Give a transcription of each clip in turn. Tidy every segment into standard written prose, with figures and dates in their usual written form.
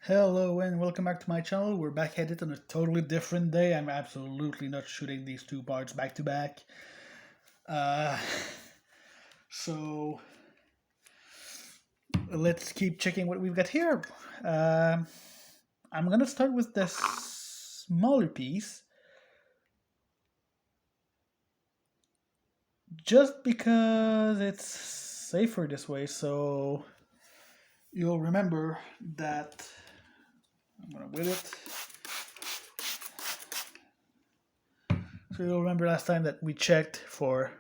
Hello and welcome back to my channel. We're back at it on a totally different day. I'm absolutely not shooting these two parts back to back. Uh, so let's keep checking what we've got here. Um I'm gonna start with this smaller piece just because it's safer this way. So you'll remember that I'm gonna wet it. So you'll remember last time that we checked for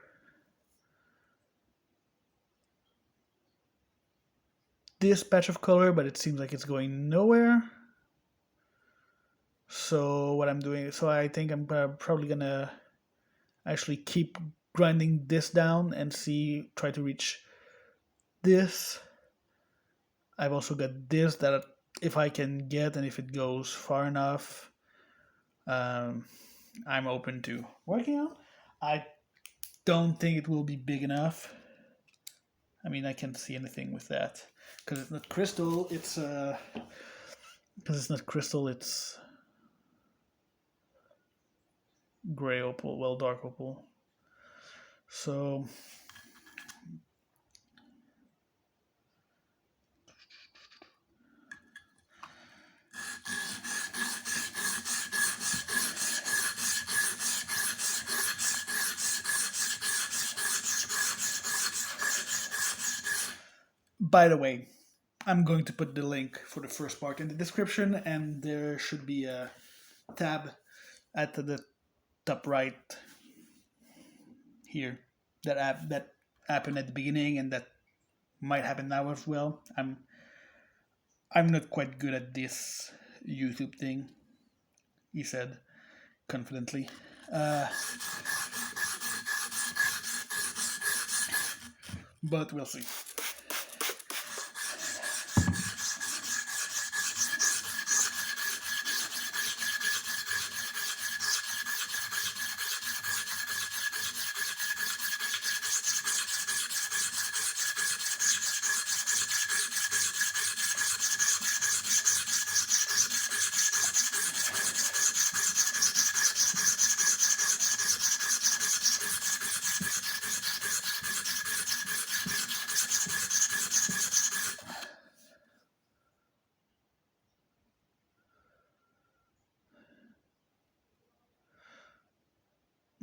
this patch of color, but it seems like it's going nowhere. So what I'm doing, so I think I'm probably gonna actually keep grinding this down and try to reach this. I've also got this that if I can get and if it goes far enough, um, I'm open to working on. I don't think it will be big enough. I mean, I can't see anything with that because it's not crystal. It's gray opal, well, dark opal. So by the way, I'm going to put the link for the first part in the description, and there should be a tab at the top right here that happened at the beginning, and that might happen now as well. I'm not quite good at this YouTube thing, he said confidently. But we'll see.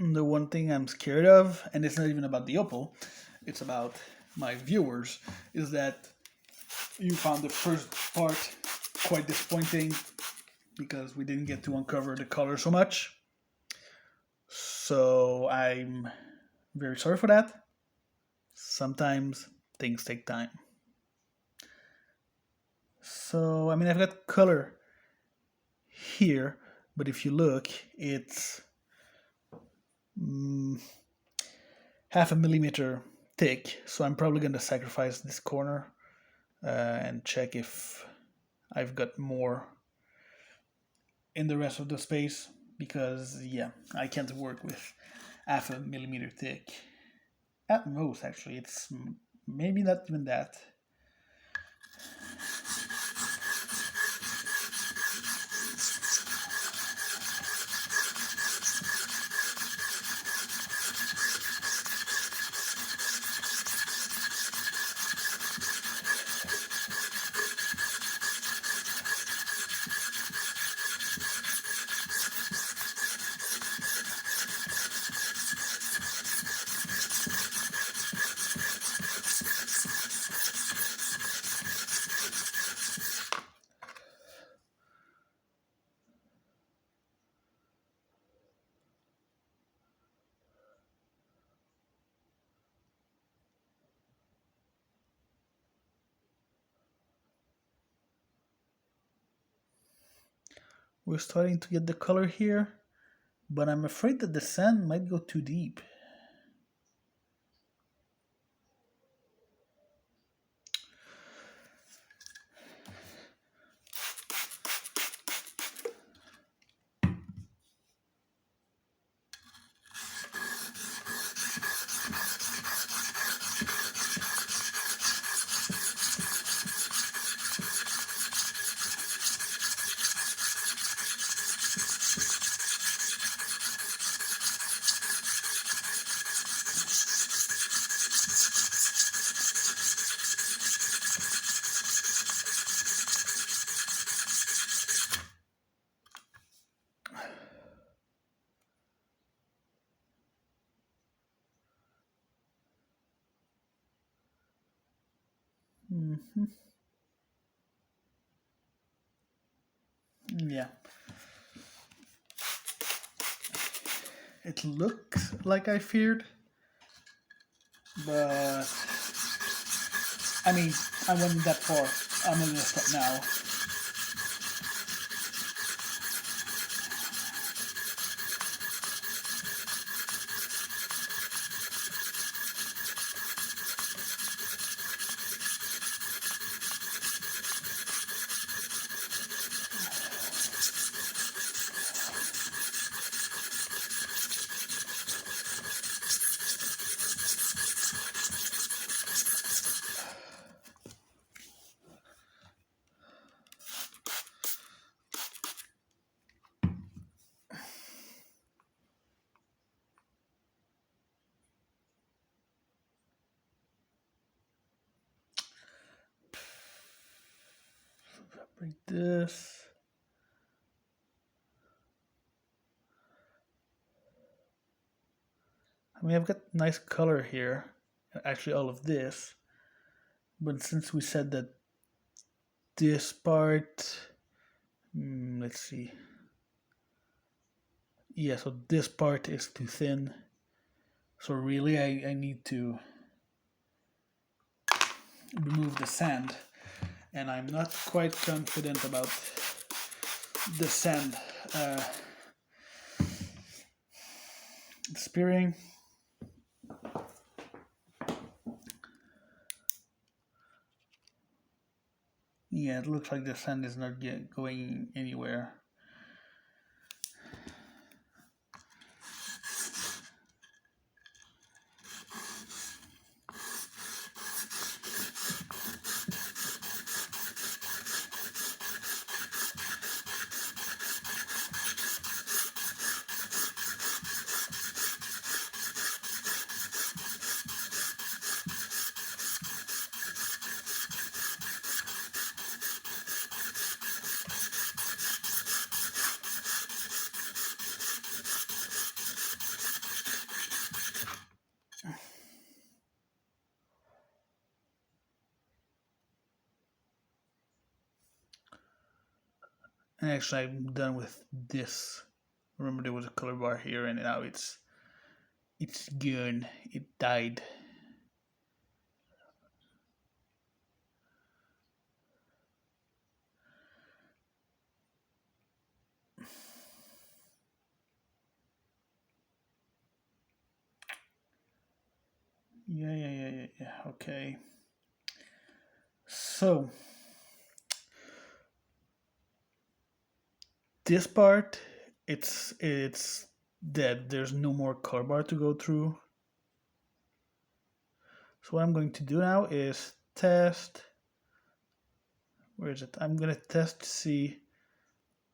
The one thing I'm scared of, and it's not even about the opal, it's about my viewers, is that you found the first part quite disappointing because we didn't get to uncover the color so much. So I'm very sorry for that. Sometimes things take time. So, I mean, I've got color here, but if you look, it's mm, half a millimeter thick. So I'm probably going to sacrifice this corner and check if I've got more in the rest of the space, because yeah, I can't work with half a millimeter thick. At most, actually, it's maybe not even that. We're starting to get the color here, but I'm afraid that the sand might go too deep. Mm-hmm. Yeah. It looks like I feared, but I mean, I went that far. I'm not gonna stop now. Break this. I mean, I've got nice color here. Actually, all of this. But since we said that this part, let's see. Yeah, so this part is too thin. So really, I need to remove the sand. And I'm not quite confident about the sand spearing. Yeah, it looks like the sand is not going anywhere. And actually, I'm done with this. Remember, there was a color bar here, and now it's gone. It died. Yeah. Okay. So this part, it's dead. There's no more color bar to go through. So what I'm going to do now is test. Where is it? I'm gonna test to see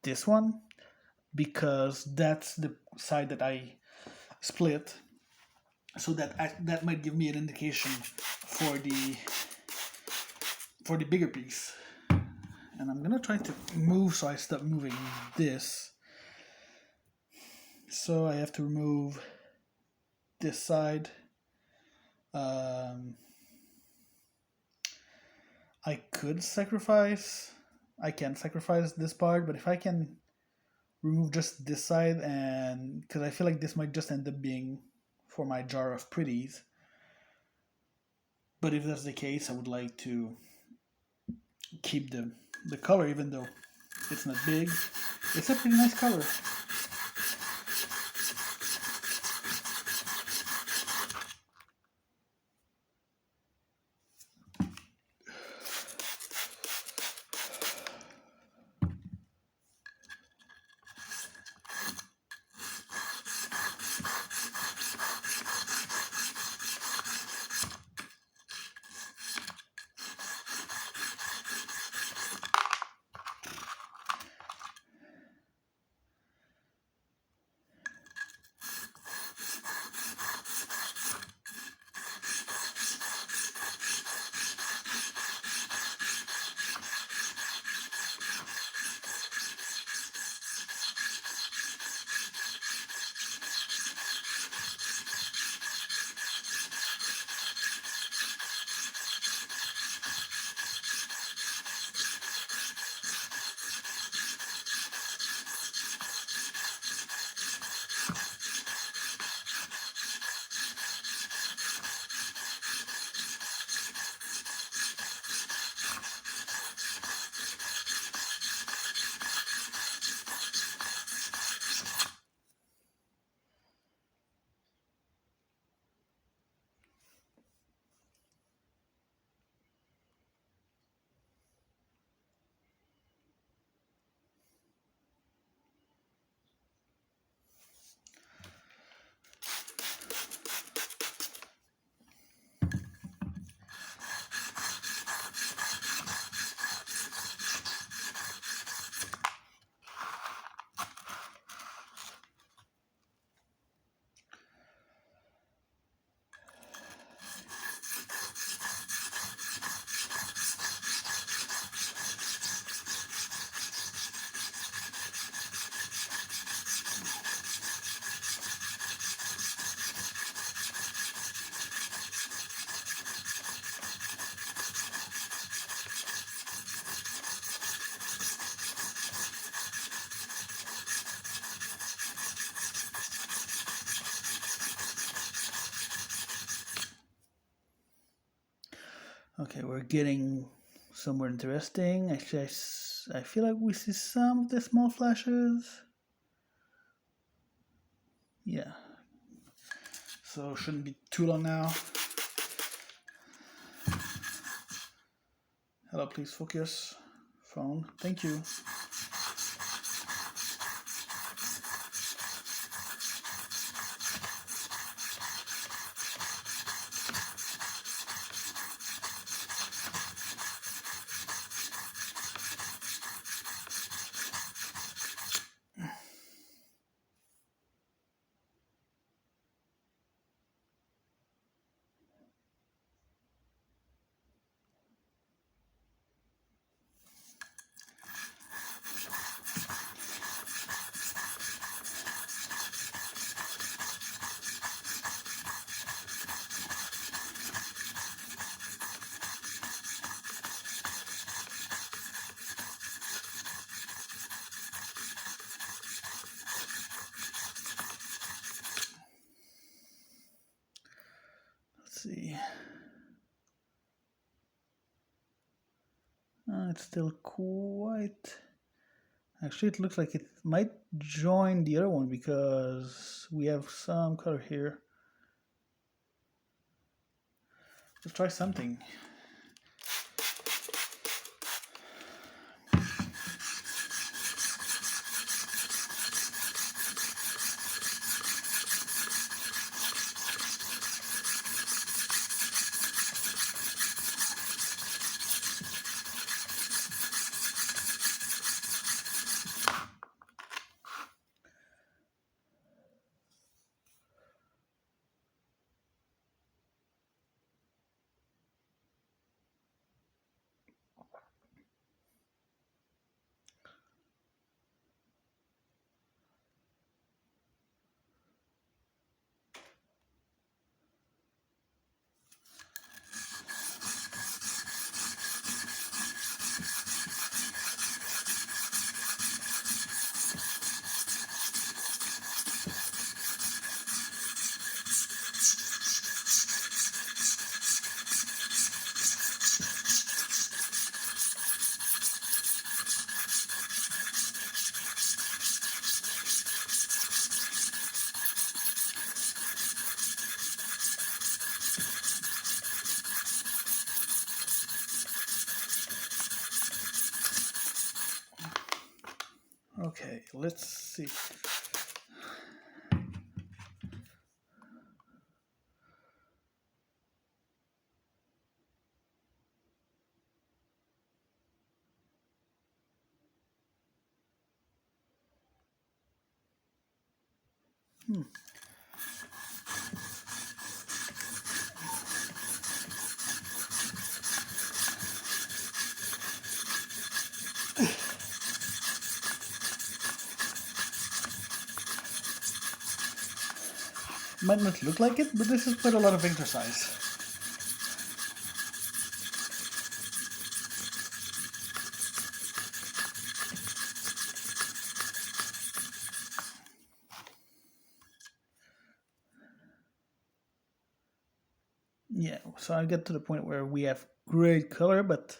this one, because that's the side that I split. So that might give me an indication for the bigger piece. And I'm gonna try to move, so I stop moving this. So I have to remove this side. I could sacrifice. I can sacrifice this part, but if I can remove just this side, and because I feel like this might just end up being for my jar of pretties. But if that's the case, I would like to keep the color, even though it's not big. It's a pretty nice color. Okay, we're getting somewhere interesting. Actually, I feel like we see some of the small flashes. Yeah. So shouldn't be too long now. Hello, please focus. Phone. Thank you. Let's see. It's still quite... Actually, it looks like it might join the other one because we have some color here. Let's try something. Okay, let's see. Might not look like it, but this is quite a lot of exercise. Yeah, so I get to the point where we have great color, but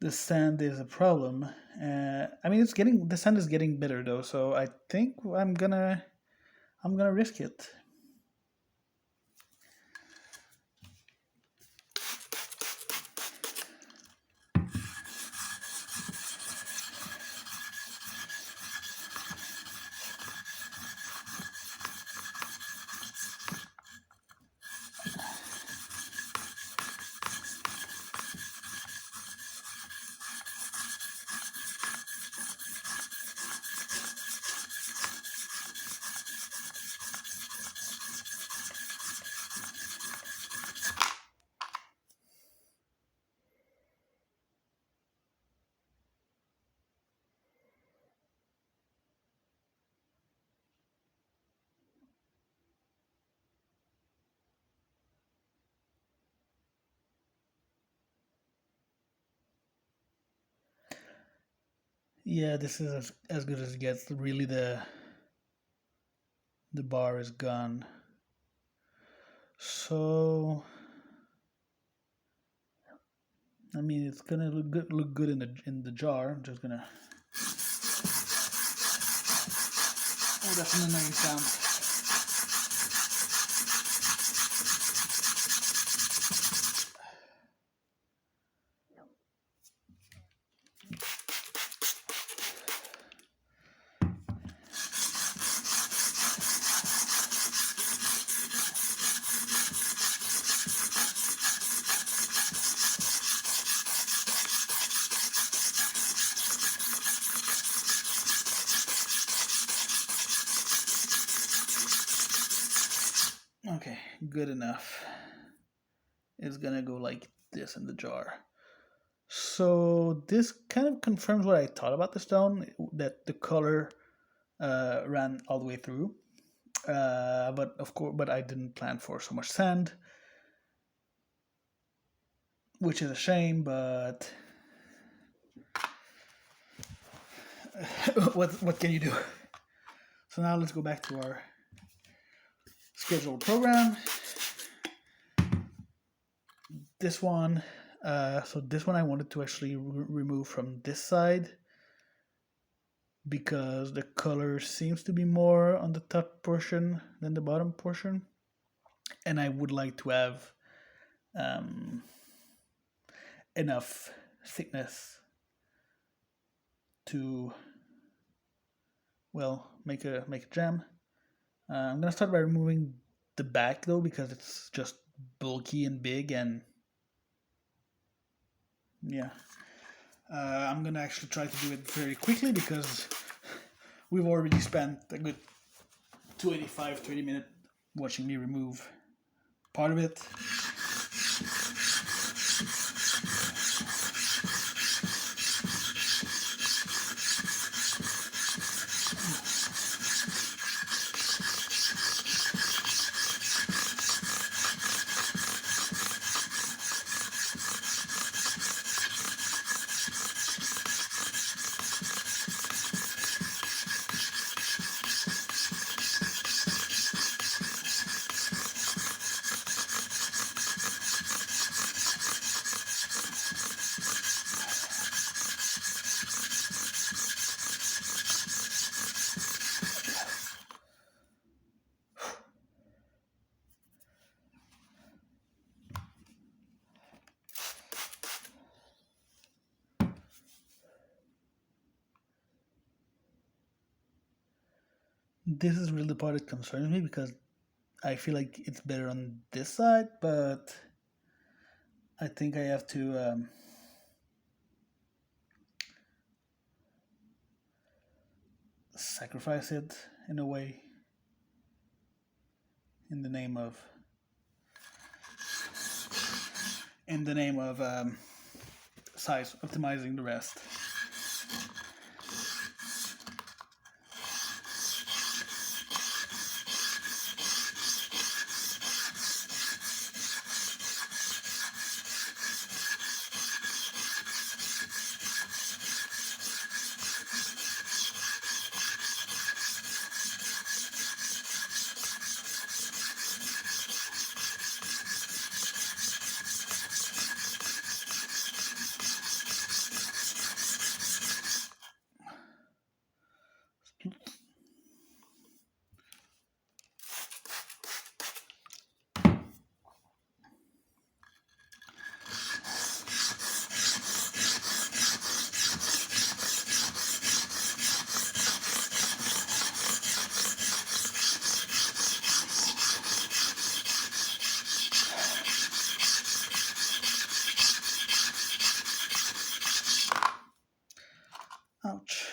the sand is a problem. I mean, the sand is getting better though, so I think I'm gonna risk it. Yeah, this is as good as it gets. Really, the bar is gone. So I mean, it's gonna look good in the jar. I'm just gonna. Oh, that's an annoying sound. Okay, good enough. It's gonna go like this in the jar. So this kind of confirms what I thought about the stone, that the color ran all the way through. But of course, but I didn't plan for so much sand, which is a shame. But what can you do? So now let's go back to our scheduled program. This one, so this one I wanted to actually remove from this side because the color seems to be more on the top portion than the bottom portion, and I would like to have enough thickness to, well, make a gem. I'm gonna start by removing the back though, because it's just bulky and big, and yeah. I'm gonna actually try to do it very quickly because we've already spent a good 25-30 minutes watching me remove part of it. This is really the part that concerns me because I feel like it's better on this side, but I think I have to sacrifice it in a way in the name of size optimizing the rest. Ouch.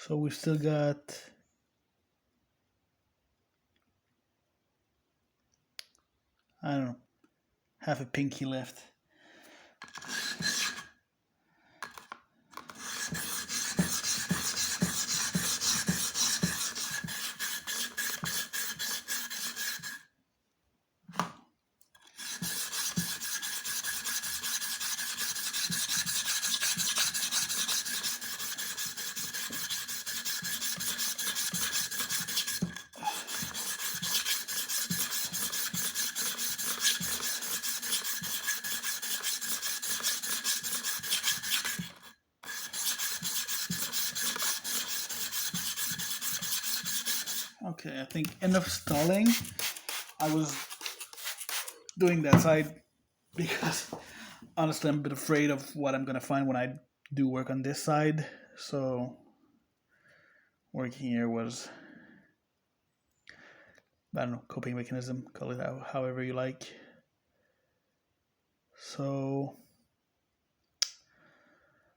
So we've still got, I don't know, half a pinky left. Okay, I think enough stalling. I was doing that side because honestly I'm a bit afraid of what I'm gonna find when I do work on this side. So working here was, I don't know, coping mechanism, call it however you like. So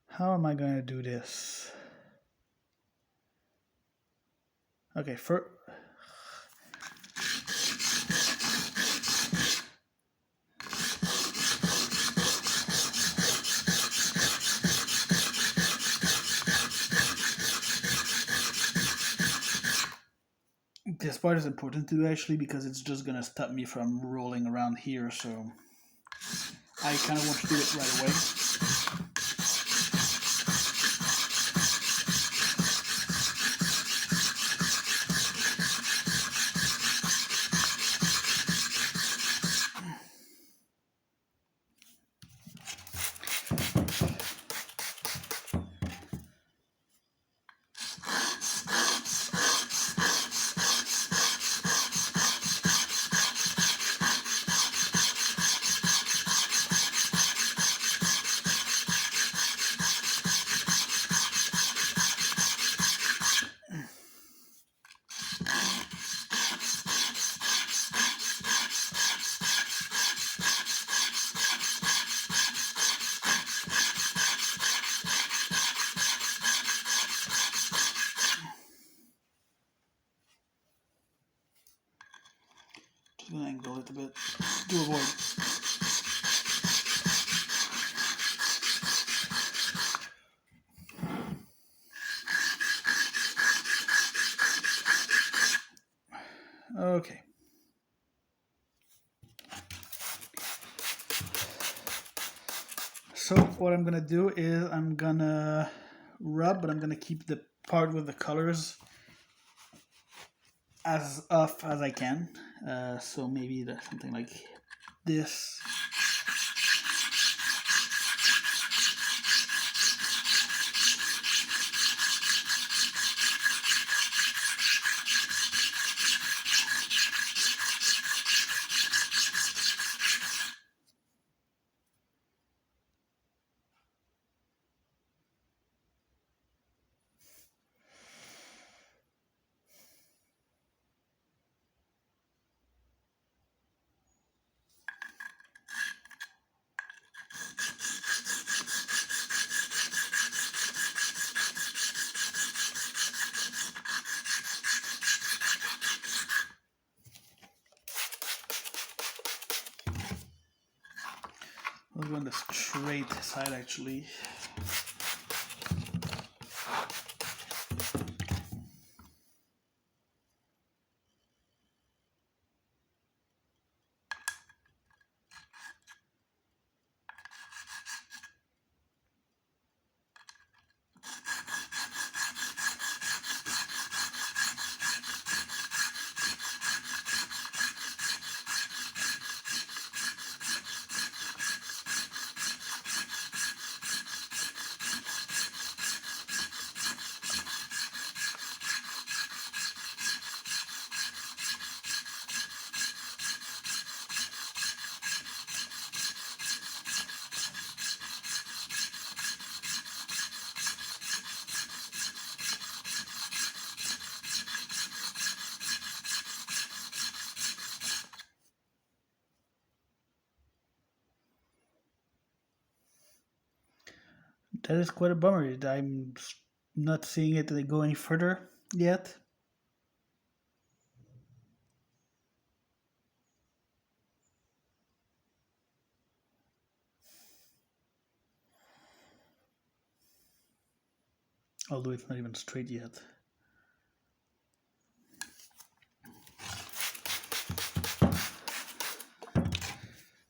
how am I gonna do this? Okay, this part is important to do actually because it's just gonna stop me from rolling around here, so I kind of want to do it right away. Just gonna angle it a bit to avoid. Okay. So what I'm gonna do is I'm gonna rub, but I'm gonna keep the part with the colors as off as I can. So maybe something like this. We'll go on the straight side actually. That is quite a bummer. I'm not seeing it go any further yet. Although it's not even straight yet.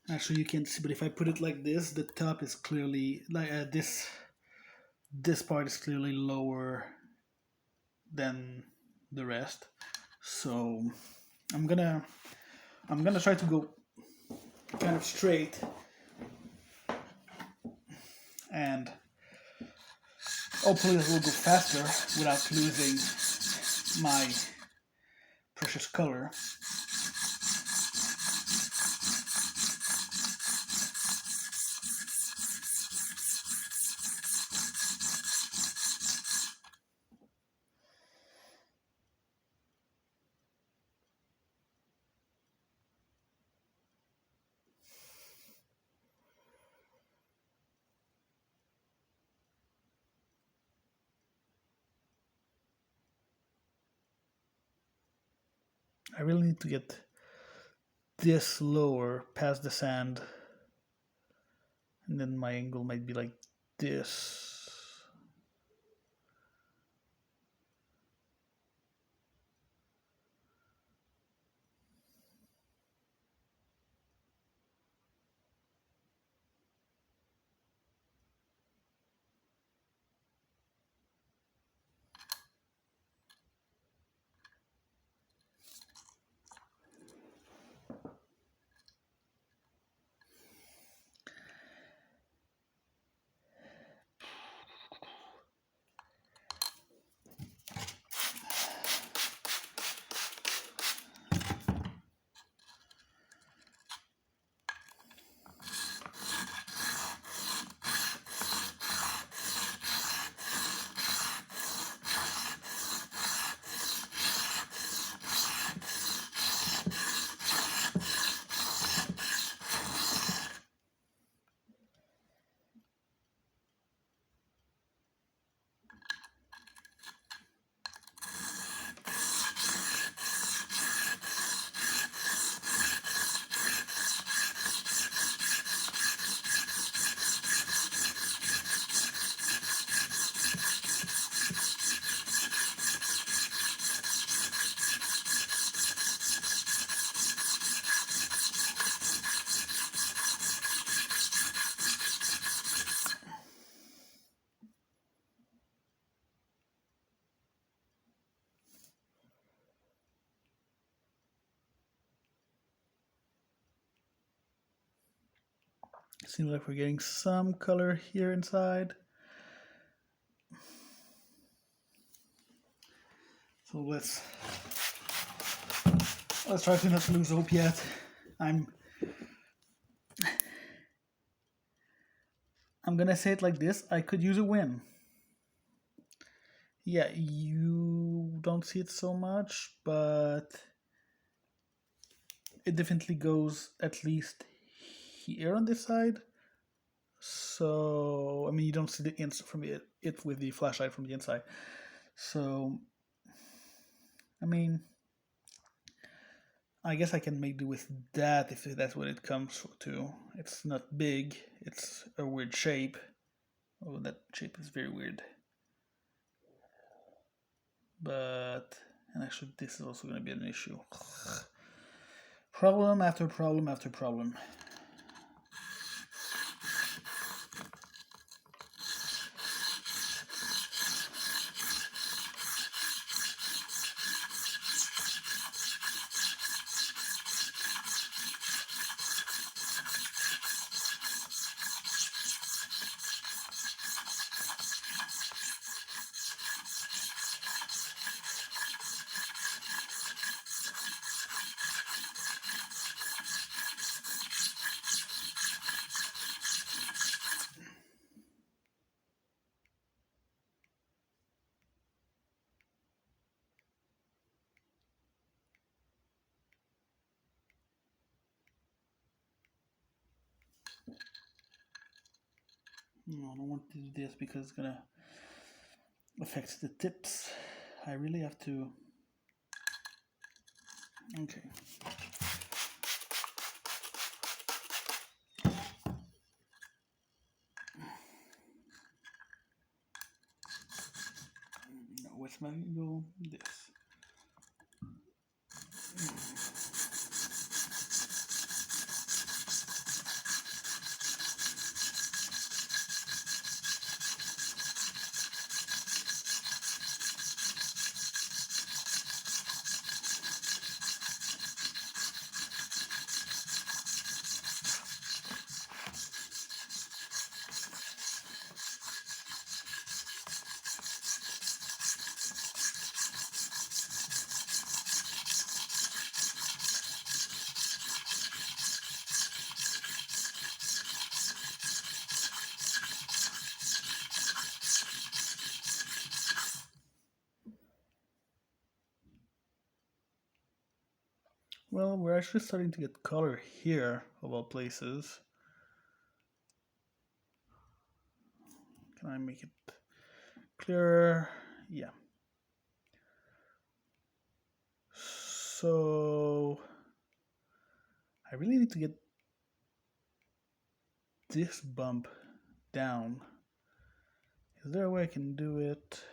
Actually, you can't see, but if I put it like this, the top is clearly like this part is clearly lower than the rest. So I'm gonna try to go kind of straight, and hopefully it will go faster without losing my precious color. I really need to get this lower past the sand, and then my angle might be like this. Seems like we're getting some color here inside. So let's try to not lose hope yet. I'm gonna say it like this: I could use a win. Yeah, you don't see it so much, but it definitely goes at least here on this side. So I mean, you don't see the ins from it with the flashlight from the inside. So I mean, I guess I can make do with that if that's what it comes to. It's not big. It's a weird shape. Oh, that shape is very weird. But and actually, this is also going to be an issue. Problem after problem after problem. No, I don't want to do this because it's gonna affects the tips. I really have to. Okay. No, what's my angle? This. Well, we're actually starting to get color here, of all places. Can I make it clearer? Yeah. So I really need to get this bump down. Is there a way I can do it?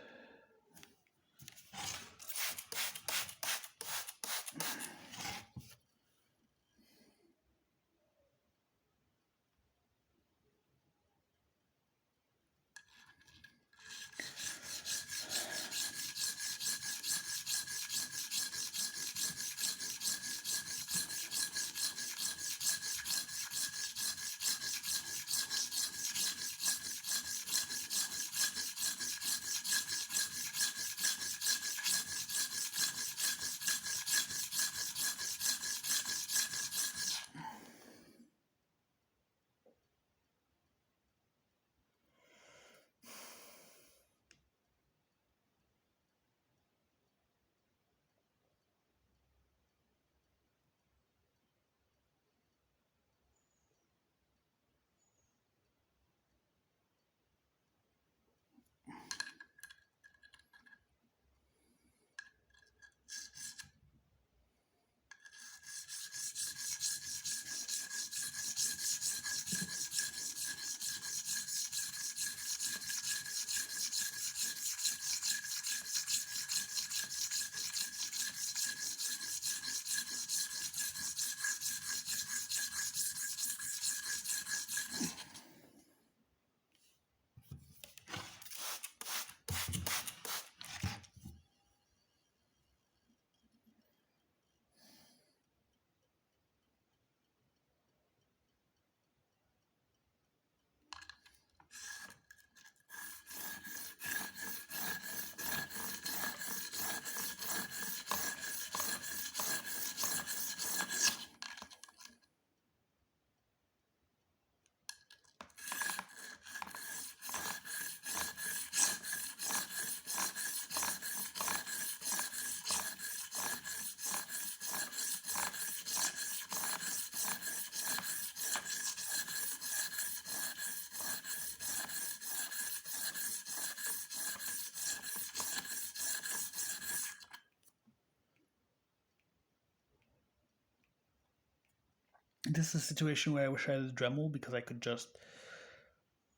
This is a situation where I wish I had a Dremel because I could just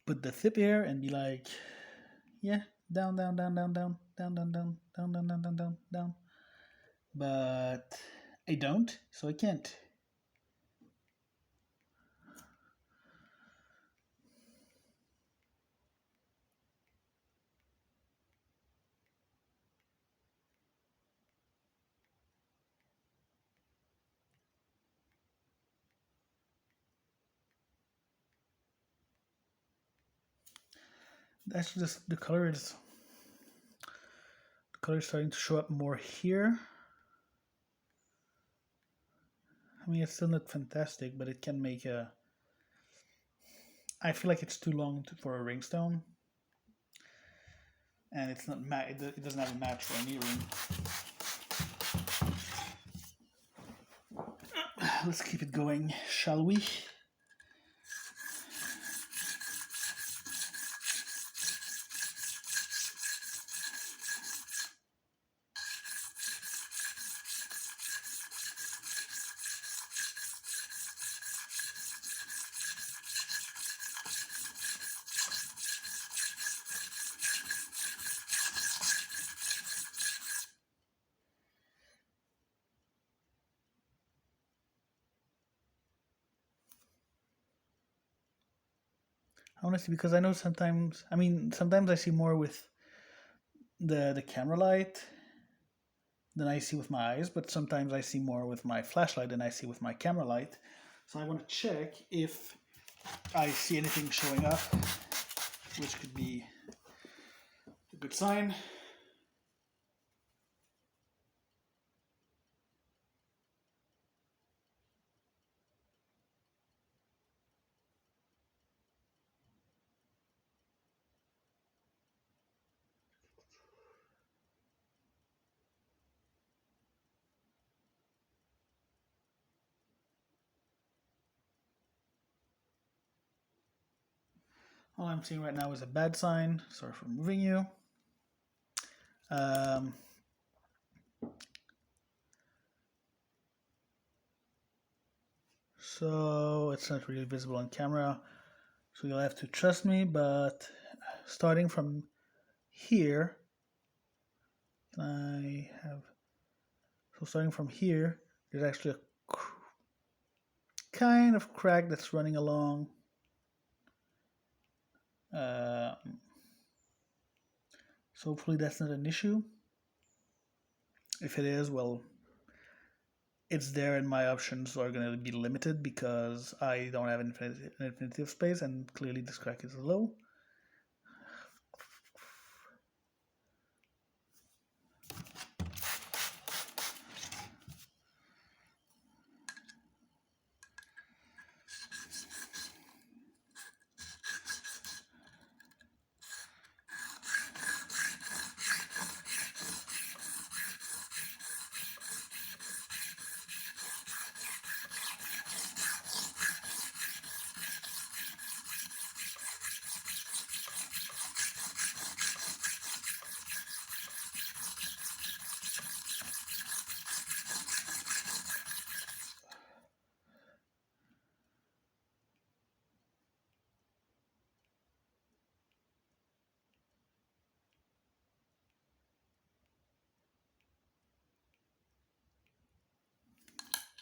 put the tip here and be like, yeah, down, down, down, down, down, down, down, down, down, down, down, down, down, down. But I don't, so I can't. That's just the color is starting to show up more here. I mean, it's still not fantastic, but it can make a. I feel like it's too long for a ringstone, and it's not it doesn't have a match for an earring. Let's keep it going, shall we? honestly, because I know sometimes, I mean, sometimes I see more with the camera light than I see with my eyes, but sometimes I see more with my flashlight than I see with my camera light. So I want to check if I see anything showing up, which could be a good sign. All I'm seeing right now is a bad sign. Sorry for moving you. Um, so it's not really visible on camera, so you'll have to trust me, but starting from here, starting from here, there's actually a kind of crack that's running along. So hopefully that's not an issue. If it is, well, it's there and my options are going to be limited because I don't have an infinity of space, and clearly this crack is low.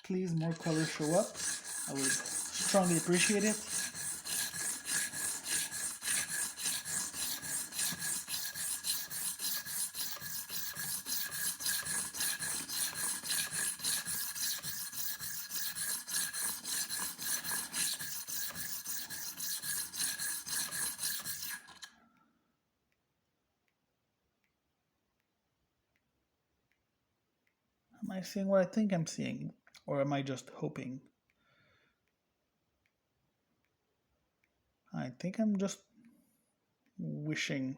Please, more colors show up. I would strongly appreciate it. Am I seeing what I think I'm seeing? Or am I just hoping? I think I'm just wishing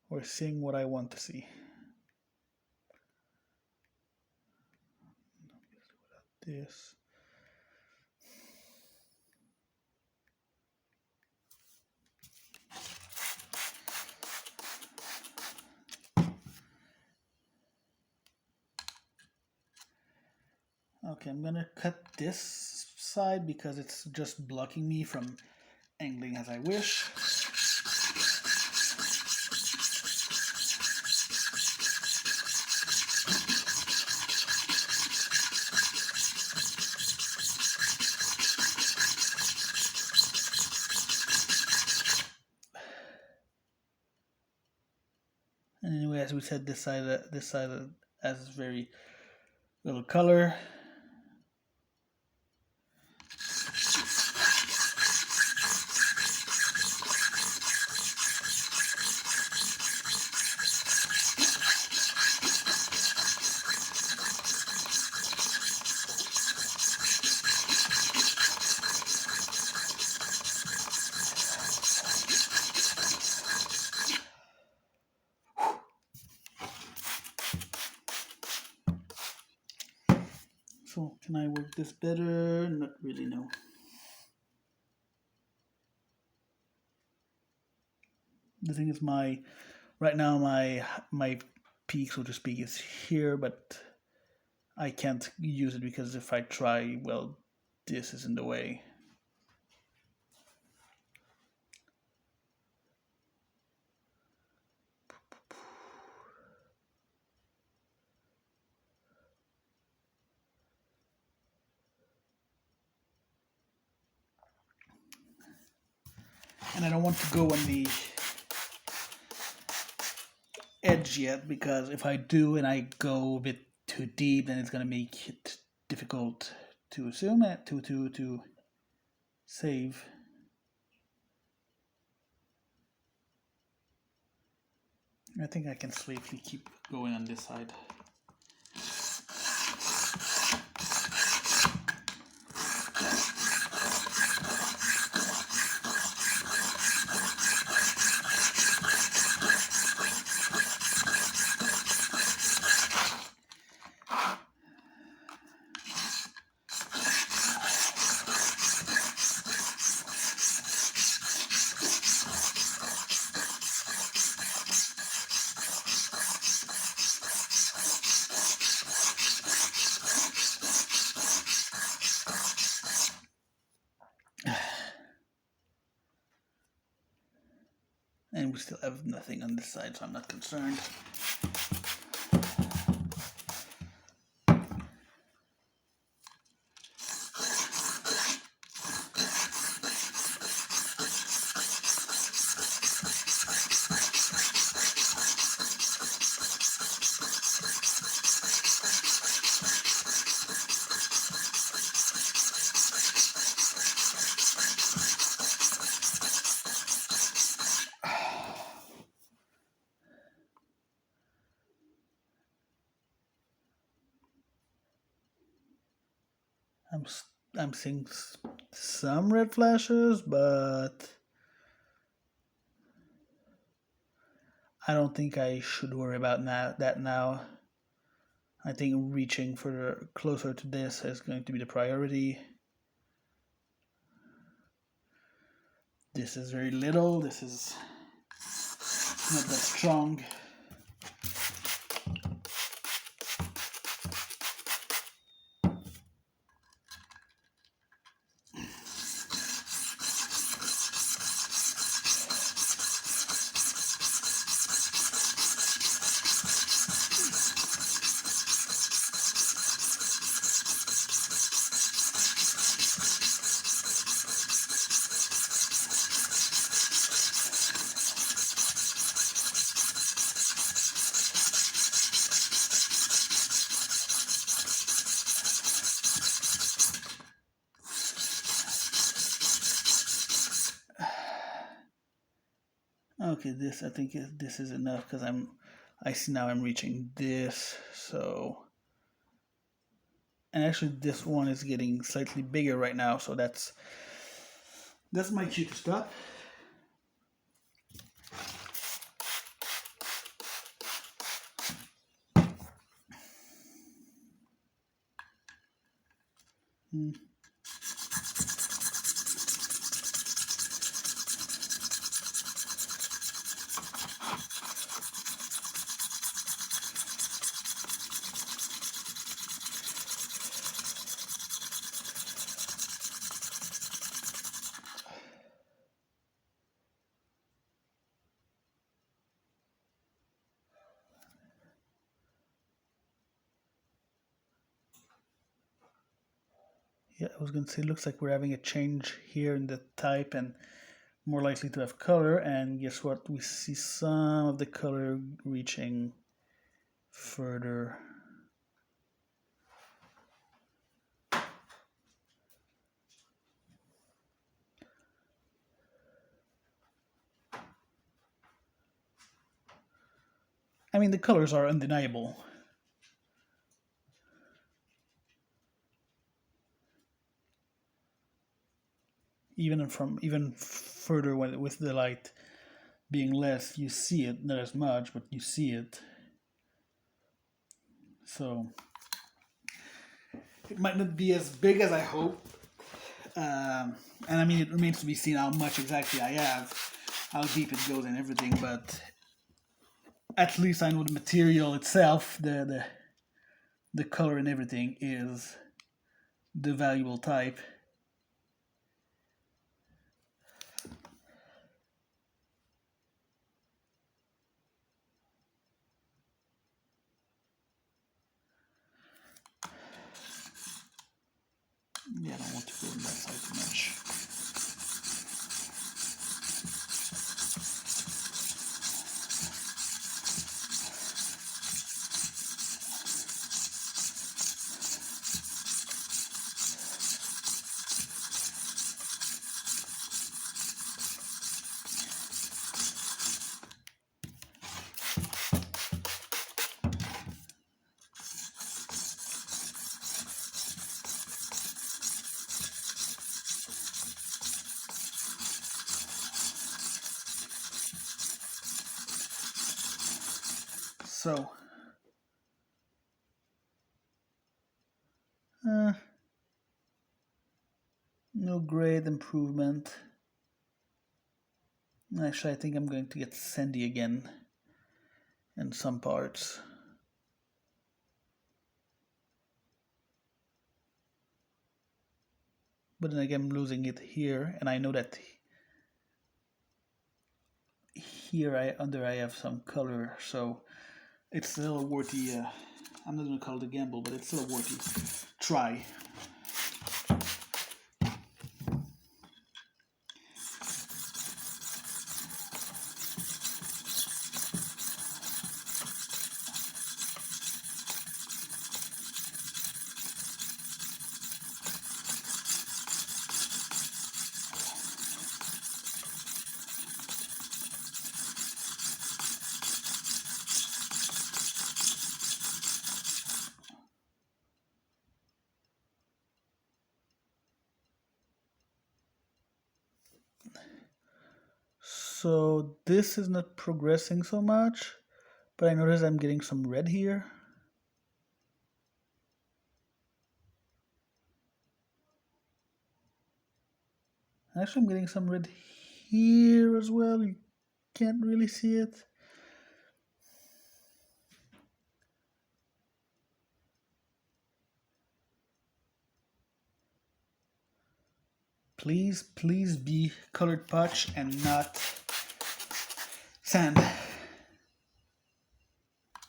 or seeing what I want to see. This. Okay, I'm gonna cut this side because it's just blocking me from angling as I wish. And anyway, as we said, this side has very little color. So can I work this better? Not really, no. The thing is, right now my peak, so to speak, is here, but I can't use it because if I try, well, this is in the way. And I don't want to go on the edge yet, because if I do and I go a bit too deep, then it's going to make it difficult to zoom at, to save. I think I can safely keep going on this side. And we still have nothing on this side, so I'm not concerned. I'm seeing some red flashes, but I don't think I should worry about that now. I think reaching further closer to this is going to be the priority. This is very little. This is not that strong. Okay, this, I think this is enough, because I see now I'm reaching this, so, and actually this one is getting slightly bigger right now, so that's my cue to stop. Yeah, I was going to say, looks like we're having a change here in the type and more likely to have color. And guess what? We see some of the color reaching further. I mean, the colors are undeniable. Even further, with the light being less, you see it, not as much, but you see it. So it might not be as big as I hope, and I mean, it remains to be seen how much exactly I have, how deep it goes and everything, but at least I know the material itself, the color and everything is the valuable type. Yeah, I don't want to go on that side too much. So no great improvement. Actually, I think I'm going to get sandy again in some parts. But then again, I'm losing it here, and I know that here I have some color, so it's still a worthy. I'm not gonna call it a gamble, but it's still a worthy try. So this is not progressing so much, but I notice I'm getting some red here. Actually, I'm getting some red here as well. You can't really see it. Please, please be colored patch and not sand.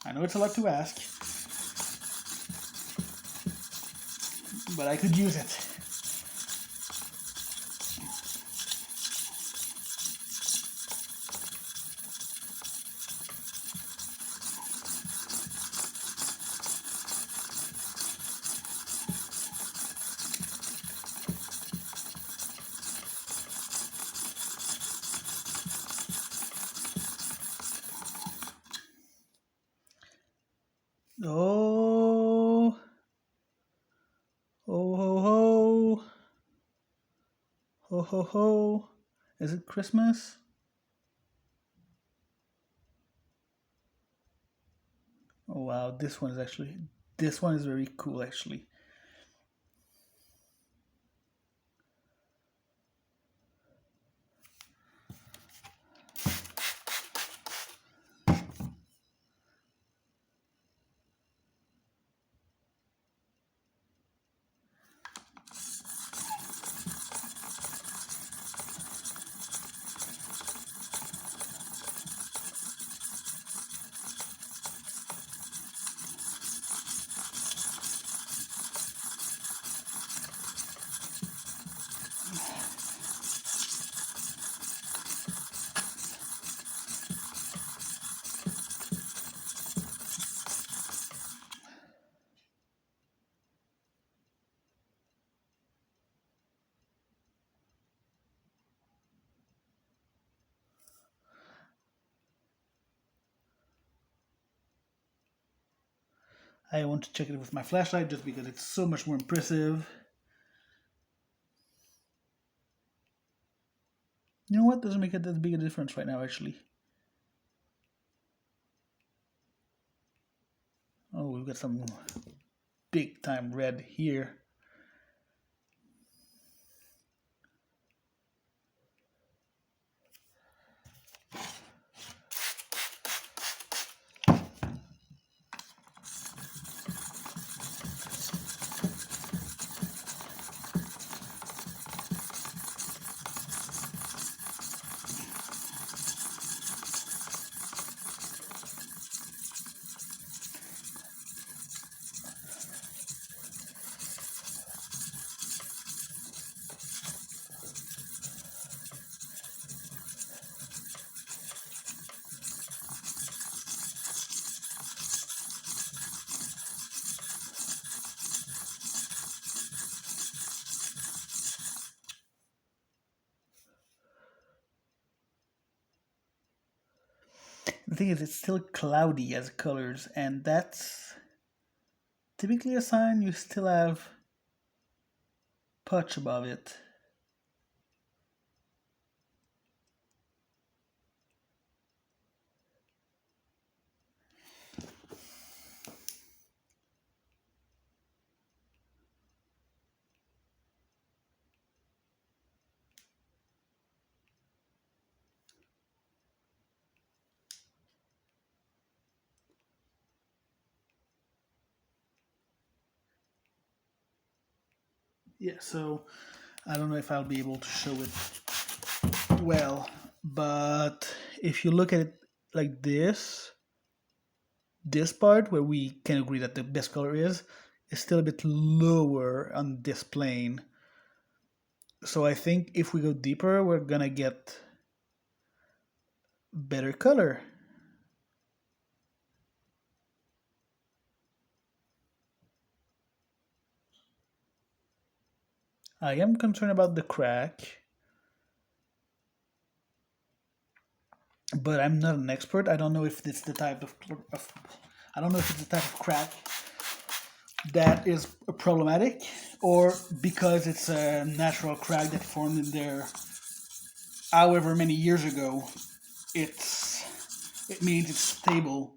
I know it's a lot to ask, but I could use it. Oh, ho ho ho, ho ho ho. Is it Christmas? Oh wow, this one is very cool actually. I want to check it with my flashlight just because it's so much more impressive. You know what? Doesn't make it that big a difference right now, actually. Oh, we've got some big time red here. The thing is, it's still cloudy as colors, and that's typically a sign you still have patch above it. Yeah, so I don't know if I'll be able to show it well, but if you look at it like this part where we can agree that the best color is still a bit lower on this plane. So I think if we go deeper, we're gonna get better color. I am concerned about the crack, but I'm not an expert. I don't know if it's the type of I don't know if it's the type of crack that is problematic, or because it's a natural crack that formed in there however many years ago. It means it's stable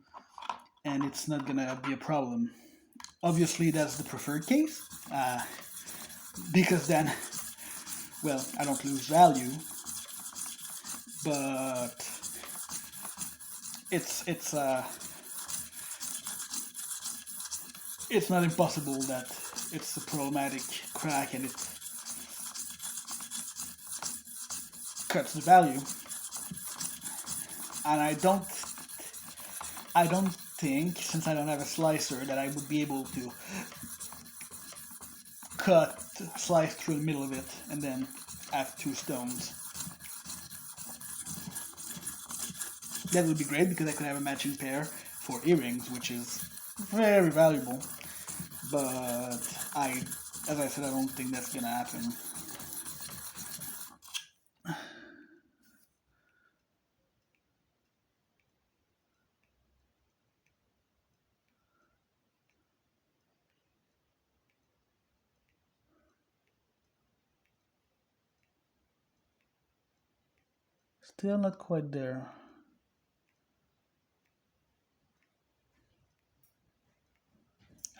and it's not gonna be a problem. Obviously, that's the preferred case, because then, well, I don't lose value, but it's it's not impossible that it's a problematic crack and it cuts the value. And I don't think, since I don't have a slicer, that I would be able to slice through the middle of it and then have two stones. That would be great because I could have a matching pair for earrings, which is very valuable. But as I said, I don't think that's gonna happen. Still not quite there.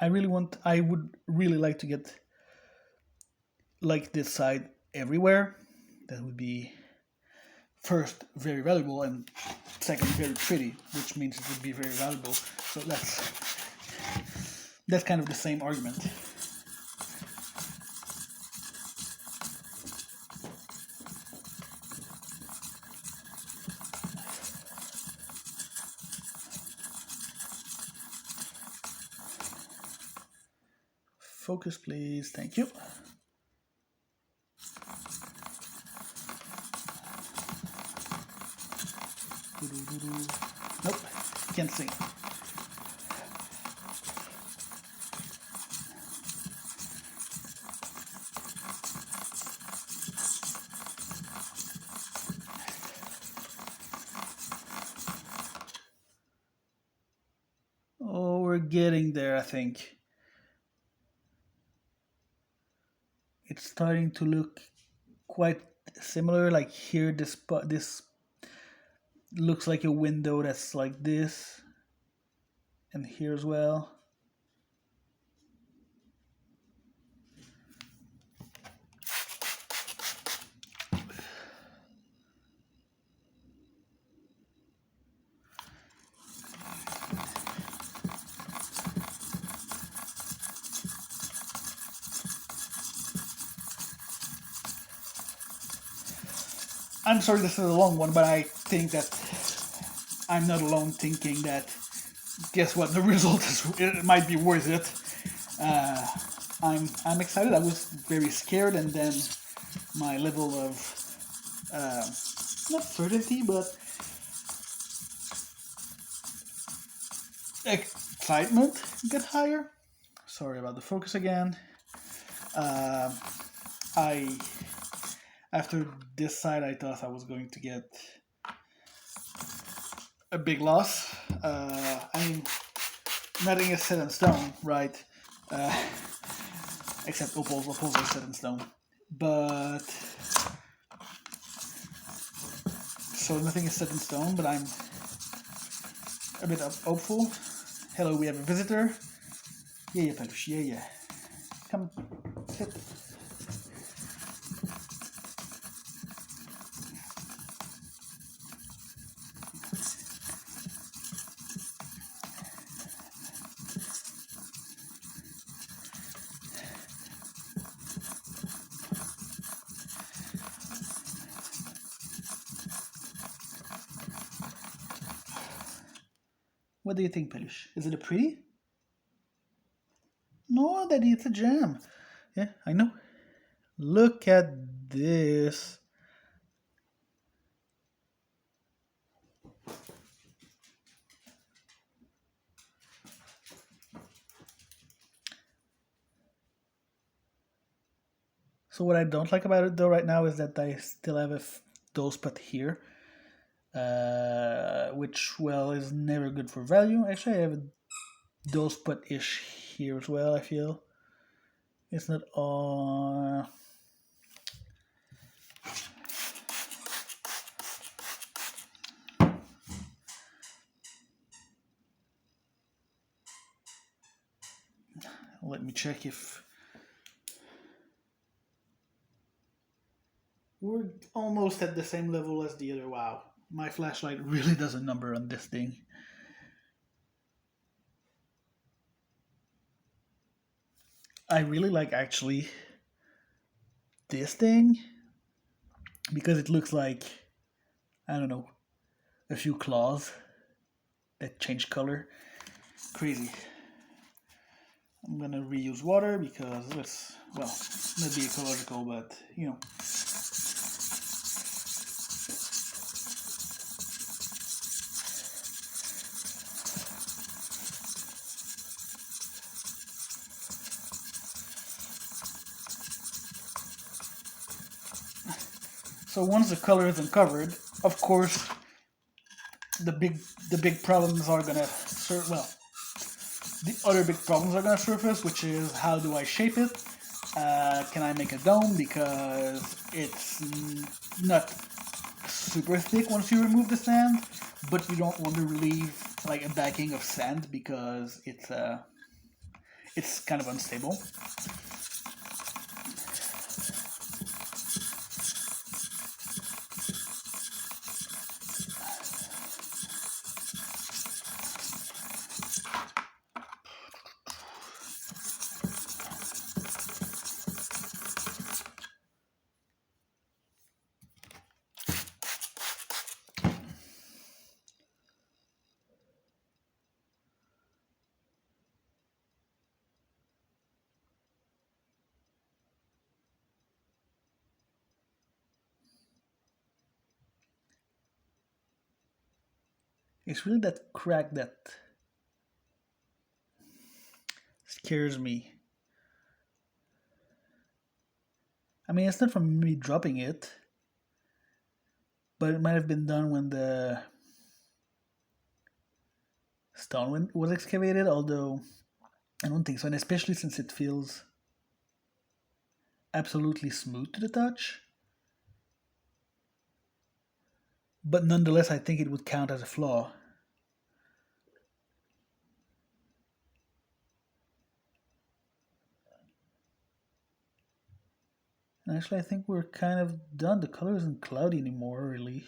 I would really like to get like this side everywhere. That would be first very valuable and second very pretty, which means it would be very valuable. So that's kind of the same argument. Focus, please. Thank you. Nope, can't see. Oh, we're getting there, I think. It's starting to look quite similar. Like here, this looks like a window that's like this, and here as well. I'm sorry this is a long one, but I think that I'm not alone thinking that, guess what, the result is, it might be worth it. I'm excited. I was very scared, and then my level of not certainty, but excitement get higher. Sorry about the focus again. I After this side, I thought I was going to get a big loss. I mean, nothing is set in stone, right? Except opals. Opals are set in stone. But so nothing is set in stone. But I'm a bit hopeful. Hello, we have a visitor. Yeah, Peluche. Yeah. Come, sit. What do you think, Peluche? Is it a pretty? No, Daddy, it's a jam. Yeah, I know. Look at this. So what I don't like about it though right now is that I still have a dull spot here, which well is never good for value. Actually, I have a dull spot-ish here as well. I feel it's not all. Let me check if we're almost at the same level as the other. Wow, my flashlight really does a number on this thing. I really like actually this thing because it looks like, I don't know, a few claws that change color. Crazy. I'm gonna reuse water because it's, well, not be ecological, but you know. So once the color is uncovered, of course, the big problems are gonna well, the other big problems are gonna surface, which is how do I shape it? Can I make a dome because it's not super thick once you remove the sand, but you don't want to relieve like a backing of sand because it's kind of unstable. It's really that crack that scares me. I mean, it's not from me dropping it, but it might have been done when the stone was excavated, although I don't think so, and especially since it feels absolutely smooth to the touch. But nonetheless, I think it would count as a flaw. And actually, I think we're kind of done. The color isn't cloudy anymore, really.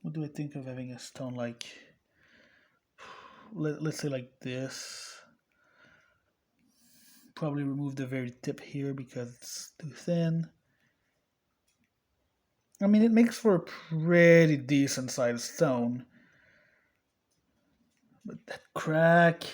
What do I think of having a stone like, let's say like this? Probably remove the very tip here because it's too thin. I mean, it makes for a pretty decent sized stone. But that crack.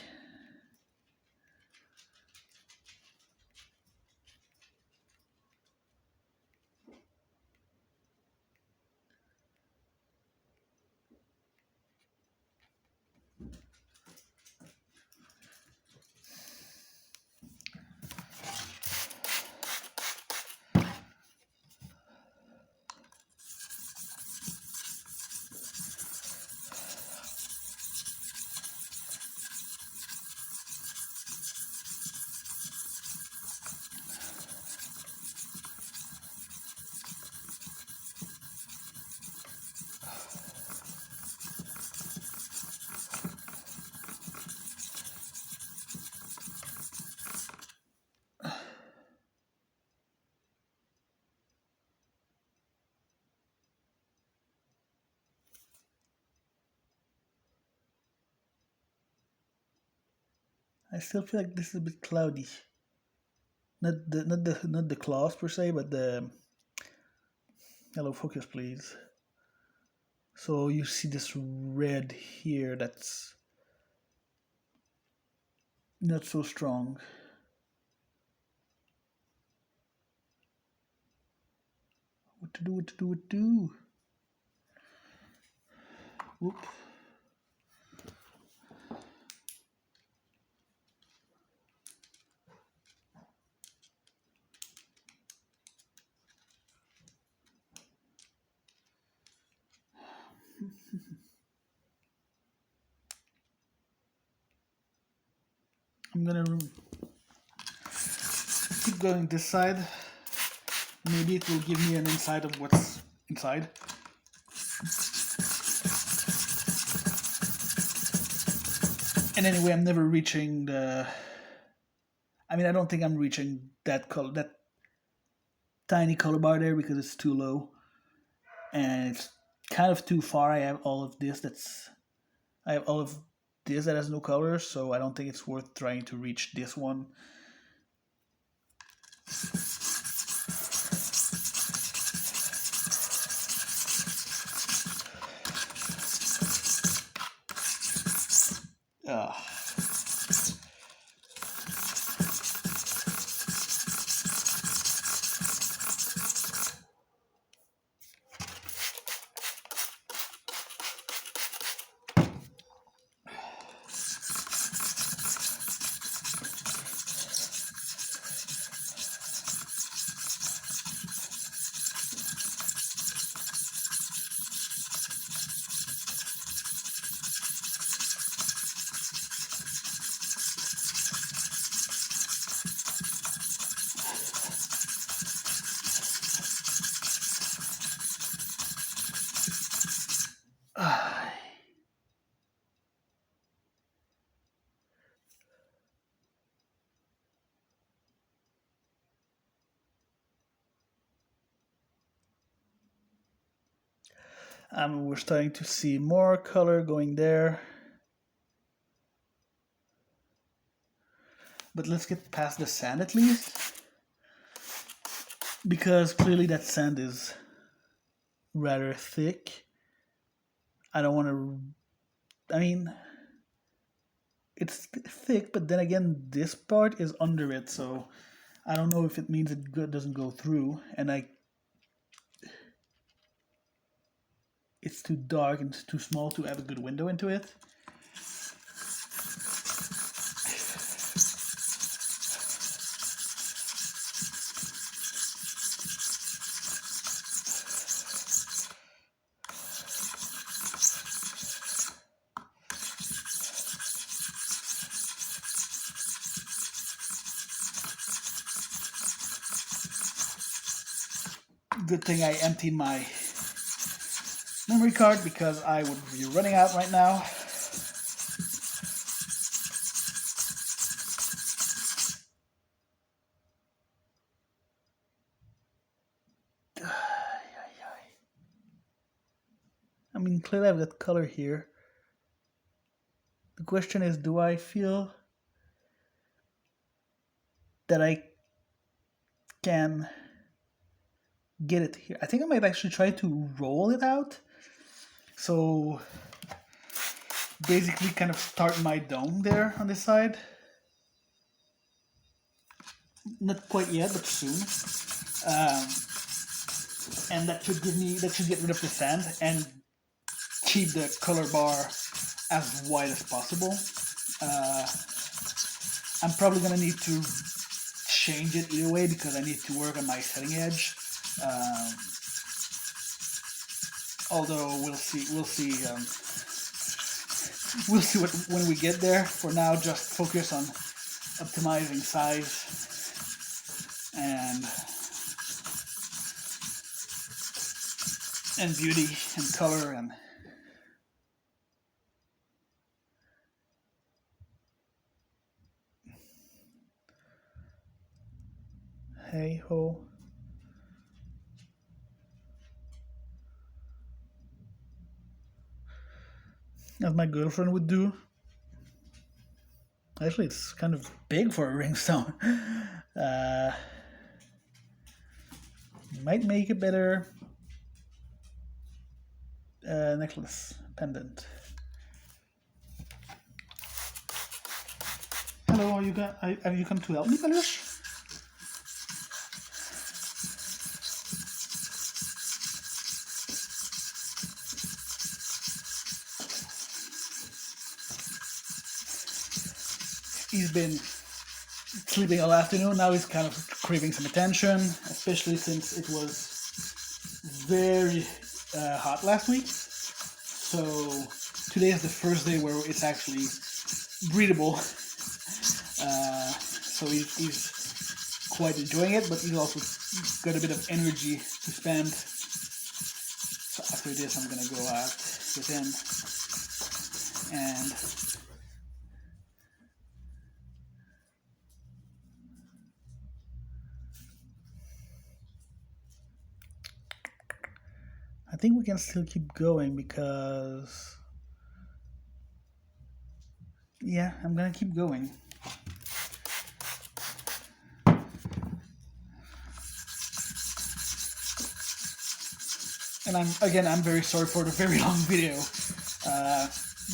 I still feel like this is a bit cloudy. not the claws per se, but the hello, focus please. So you see this red here that's not so strong. What to do? What to do? What to do? Whoop. I'm gonna keep going this side. Maybe it will give me an insight of what's inside. And anyway, I'm never reaching the. I mean, I don't think I'm reaching that color, that tiny color bar there because it's too low, and it's kind of too far. I have all of this. I have all of this that has no color, so I don't think it's worth trying to reach this one. We're starting to see more color going there. But let's get past the sand at least. Because clearly that sand is rather thick. I don't want to... I mean, it's thick, but then again, this part is under it, so I don't know if it means it doesn't go through, and it's too dark and it's too small to have a good window into it. Good thing I emptied my memory card because I would be running out right now. I mean, clearly I've got color here. The question is, do I feel that I can get it here? I think I might actually try to roll it out. So basically kind of start my dome there on this side. Not quite yet, but soon. And that should get rid of the sand and keep the color bar as wide as possible. I'm probably gonna need to change it either way because I need to work on my setting edge. Although we'll see when we get there. For now, just focus on optimizing size and beauty and color and hey ho. As my girlfriend would do. Actually, it's kind of big for a ringstone. uh, might make a better necklace pendant. Hello, have you come to help me, Peluche? He's been sleeping all afternoon. Now he's kind of craving some attention, especially since it was very hot last week. So today is the first day where it's actually breathable. So he's quite enjoying it, but he's also got a bit of energy to spend. So after this, I'm gonna go out with him and I think we can still keep going because, yeah, I'm gonna keep going. And I'm very sorry for the very long video,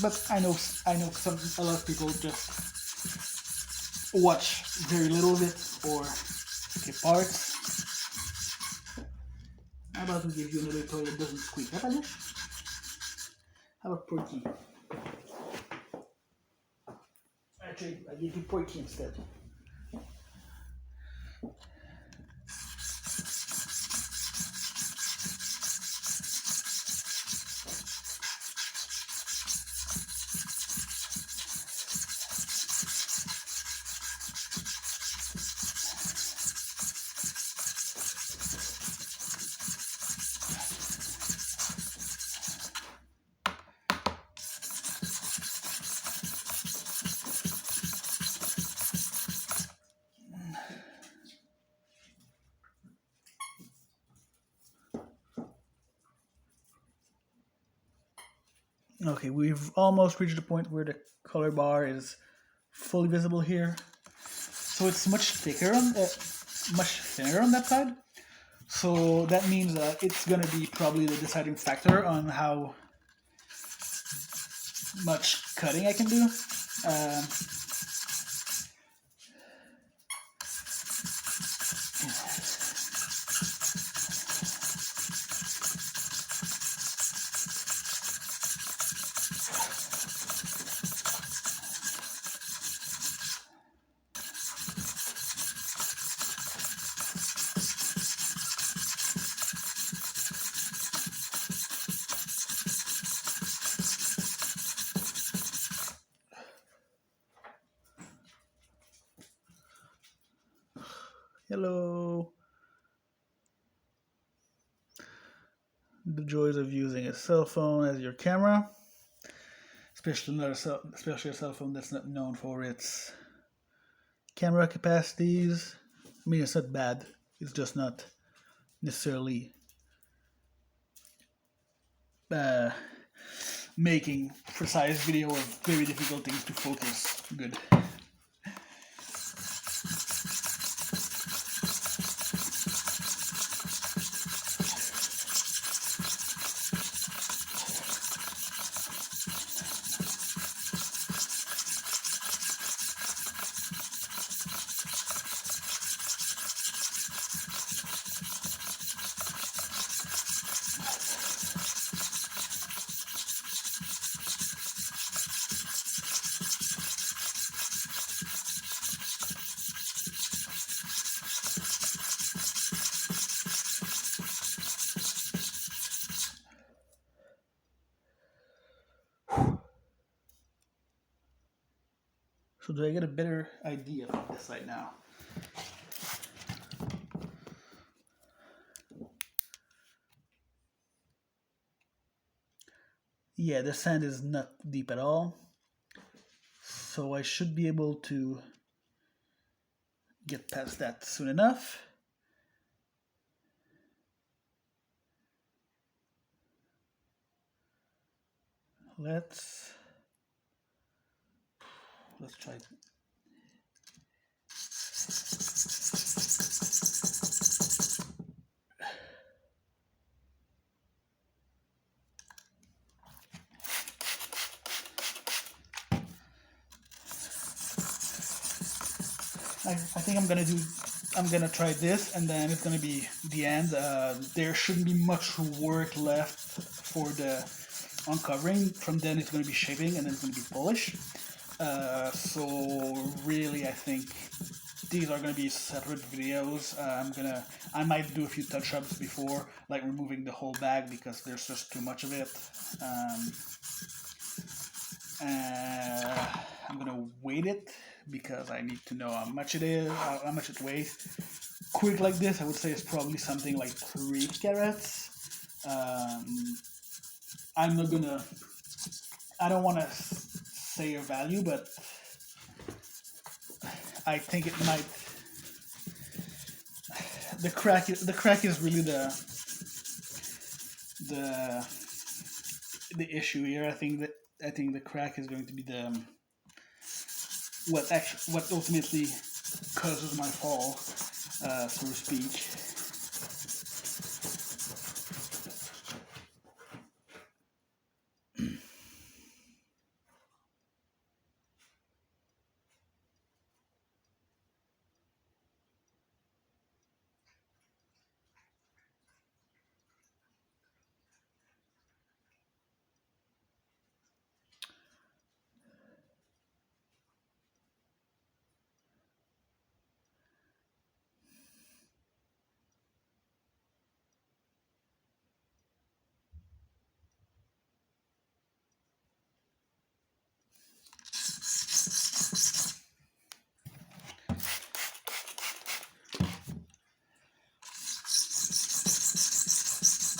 but I know a lot of people just watch very little of it or skip parts. How about we give you another toy that doesn't squeak? How about Porky? Actually, I give you Porky instead. Okay, we've almost reached the point where the color bar is fully visible here. So it's much thinner on that side. So that means that it's gonna be probably the deciding factor on how much cutting I can do. Hello. The joys of using a cell phone as your camera, especially a cell phone that's not known for its camera capacities. I mean, it's not bad. It's just not necessarily uh, making precise video of very difficult things to focus good. So do I get a better idea of this right now? Yeah, the sand is not deep at all. So I should be able to get past that soon enough. Let's try I think I'm gonna try this, and then it's gonna be the end. There shouldn't be much work left for the uncovering. From then it's gonna be shaping, and then it's gonna be polish. So really, I think these are gonna be separate videos. I might do a few touch-ups before, like removing the whole bag because there's just too much of it. I'm gonna weight it because I need to know how much it is, how much it weighs. Quick like this, I would say it's probably something like 3 carats. I'm not gonna. I don't want to say a value, but I think it might. The crack is really the issue here. I think the crack is going to be the what ultimately causes my fall, so to speak.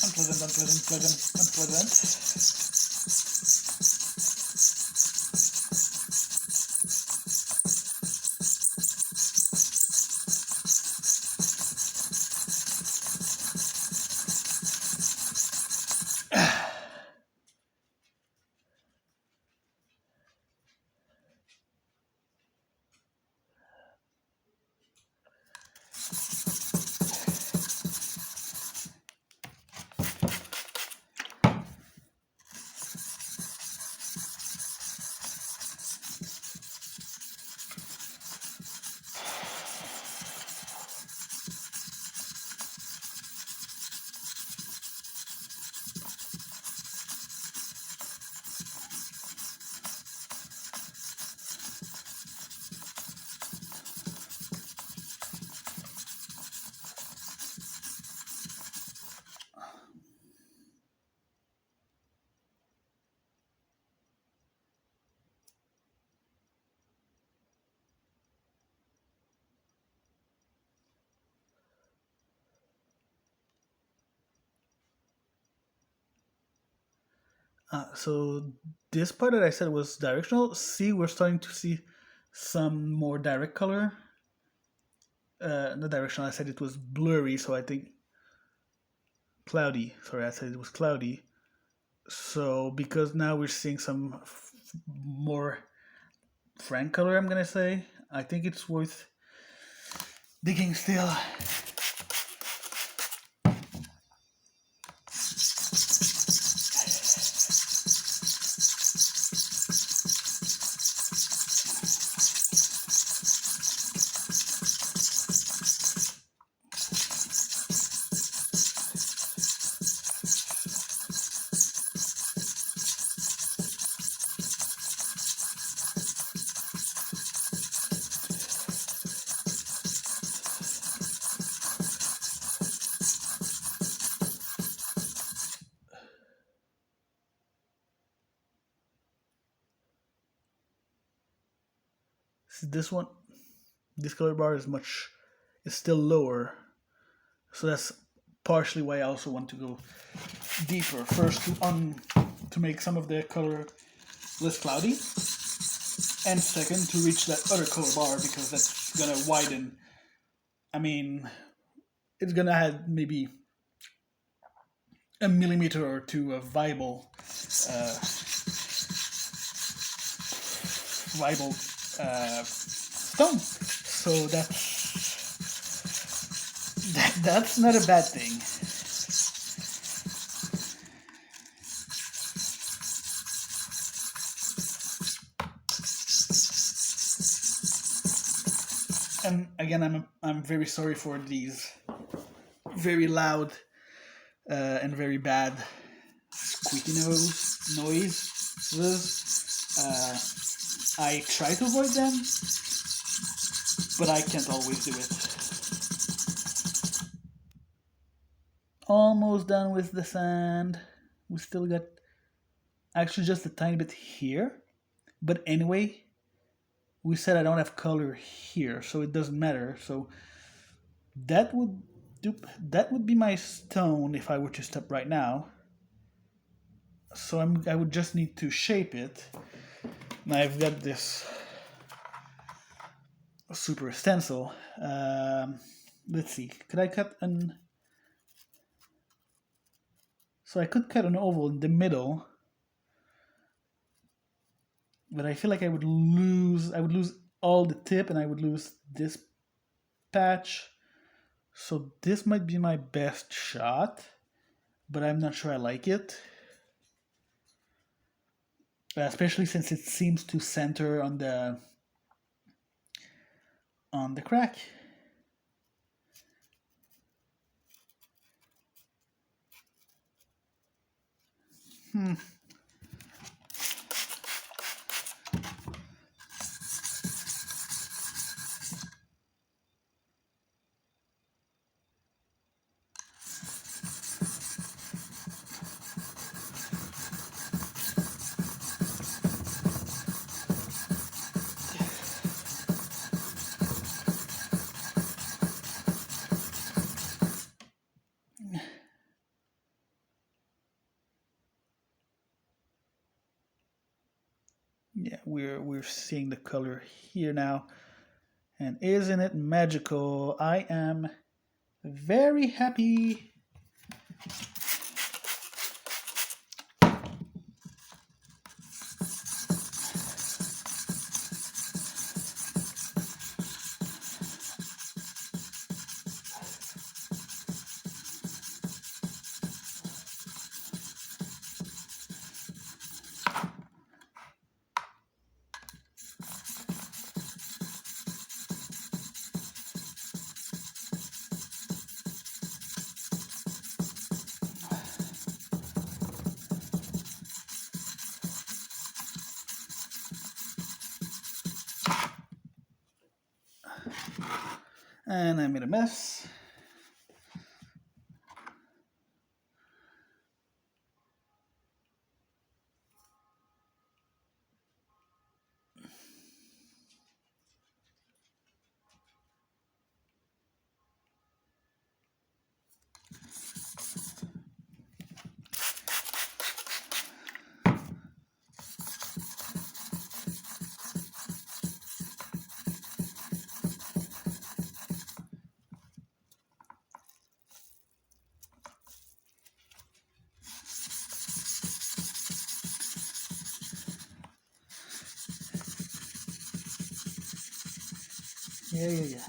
Unpleasant. So this part that I said was directional. See, we're starting to see some more direct color. Not directional. I said it was blurry, so I think cloudy. Sorry, I said it was cloudy. So because now we're seeing some more frank color, I'm gonna say. I think it's worth digging still. This one, this color bar is still lower, so that's partially why I also want to go deeper. First to make some of the color less cloudy, and second to reach that other color bar because that's gonna widen. I mean, it's gonna add maybe a millimeter or two of viable stone. So that's not a bad thing. And again, I'm very sorry for these very loud and very bad squeaky noises. I try to avoid them, but I can't always do it. Almost done with the sand. We still got actually just a tiny bit here. But anyway, we said I don't have color here, so it doesn't matter. So that would be my stone if I were to stop right now. So I would just need to shape it. Now I've got this super stencil. Let's see, could I cut an... So I could cut an oval in the middle, but I feel like I would lose all the tip and I would lose this patch. So this might be my best shot, but I'm not sure I like it. Especially since it seems to center on the crack. Yeah, we're seeing the color here now, and isn't it magical? I am very happy. And I made a mess. Yeah.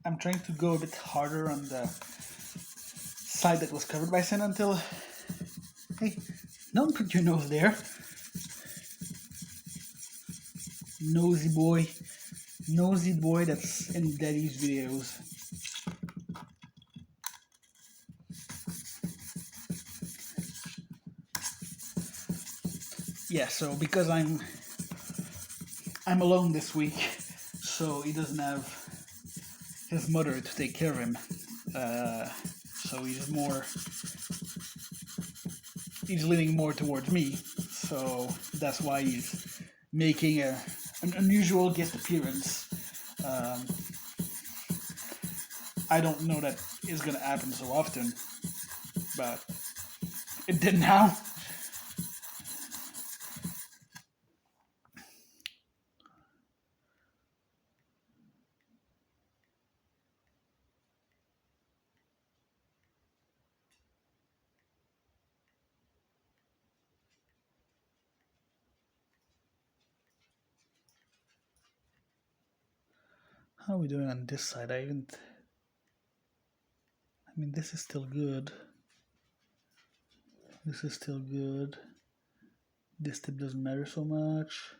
I'm trying to go a bit harder on the side that was covered by sand until... Hey, don't put your nose there. Nosy boy. Nosy boy that's in Daddy's videos. Yeah, so because I'm alone this week, so he doesn't have his mother to take care of him. So he's leaning more towards me. So that's why he's making an unusual guest appearance. I don't know that it's gonna happen so often, but it did now. How are we doing on this side? I mean, this is still good. This is still good. This tip doesn't matter so much.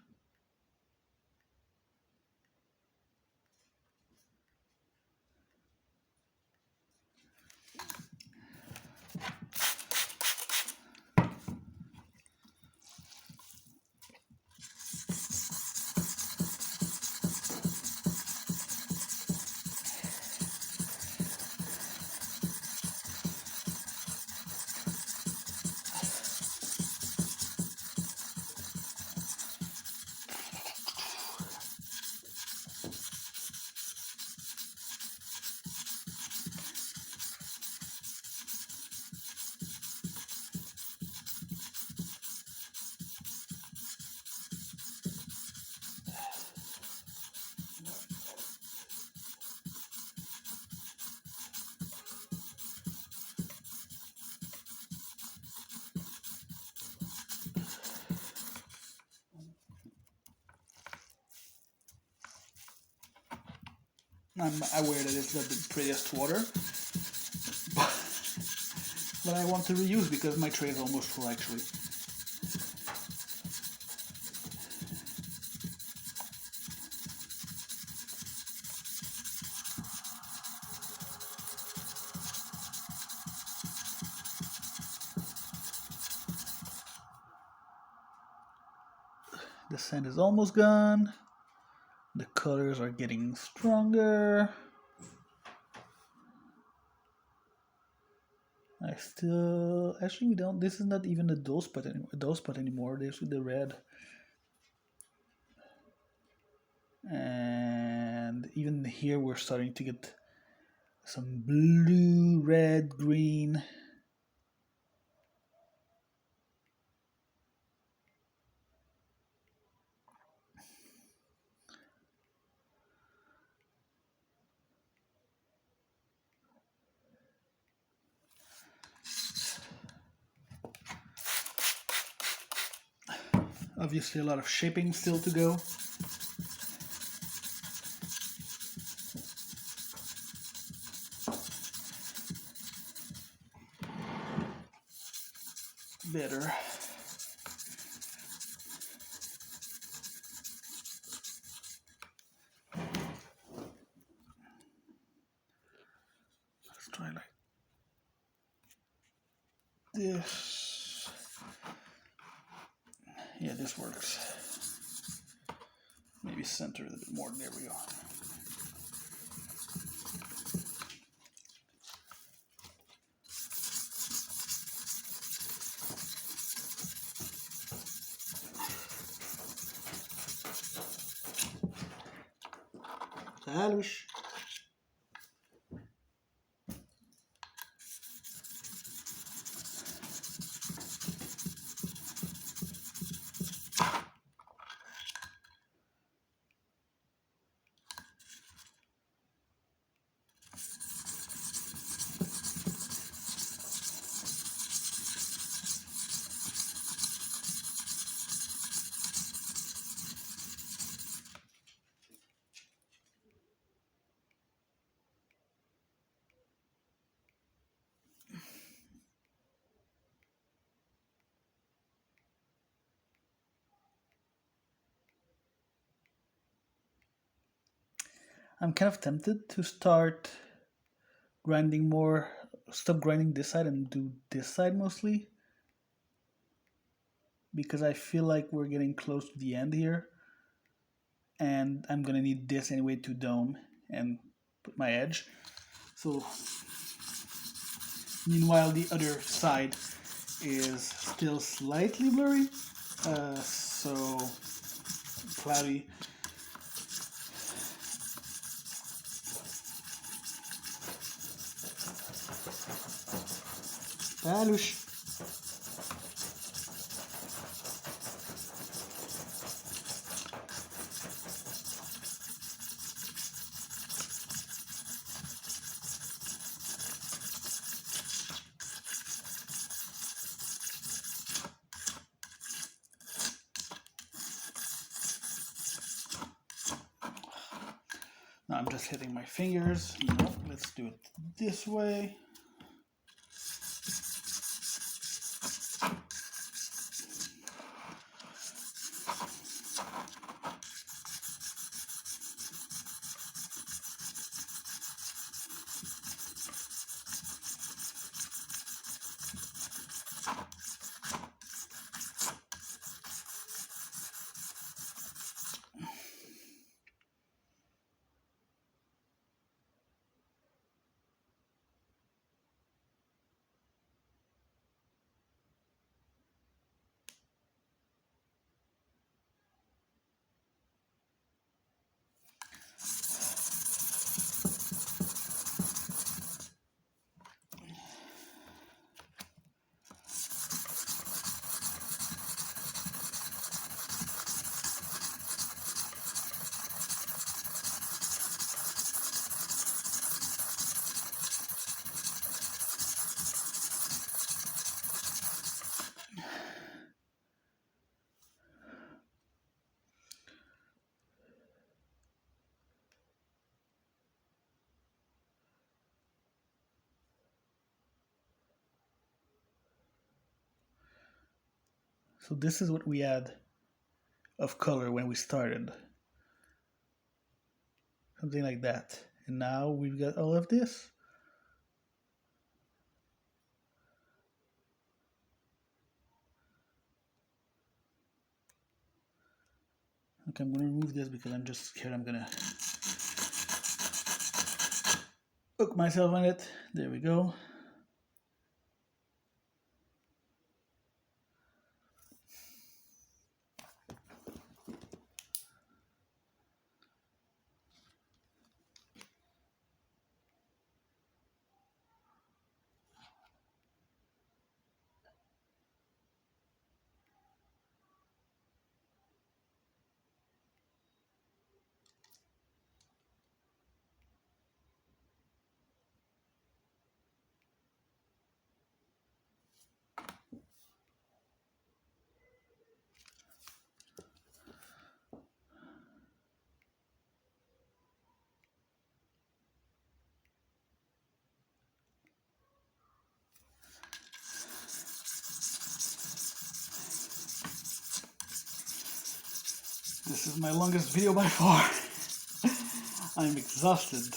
I'm aware that it's not the prettiest water, but I want to reuse because my tray is almost full actually. The sand is almost gone. The colors are getting stronger. I still, actually we don't, this is not even a dull spot anymore. This is the red. And even here we're starting to get some blue, red, green. Obviously a lot of shaping still to go. Better. Let's try like this. Yeah, this works. Maybe center it a bit more. There we go. Salush. I'm kind of tempted to start grinding more, stop grinding this side and do this side mostly, because I feel like we're getting close to the end here, and I'm gonna need this anyway to dome and put my edge. So meanwhile the other side is still slightly blurry, so cloudy. Salush. Now I'm just hitting my fingers. No, let's do it this way. So this is what we had of color when we started. Something like that. And now we've got all of this. Okay, I'm gonna remove this because I'm just scared I'm gonna hook myself on it. There we go. This is my longest video by far. I'm exhausted.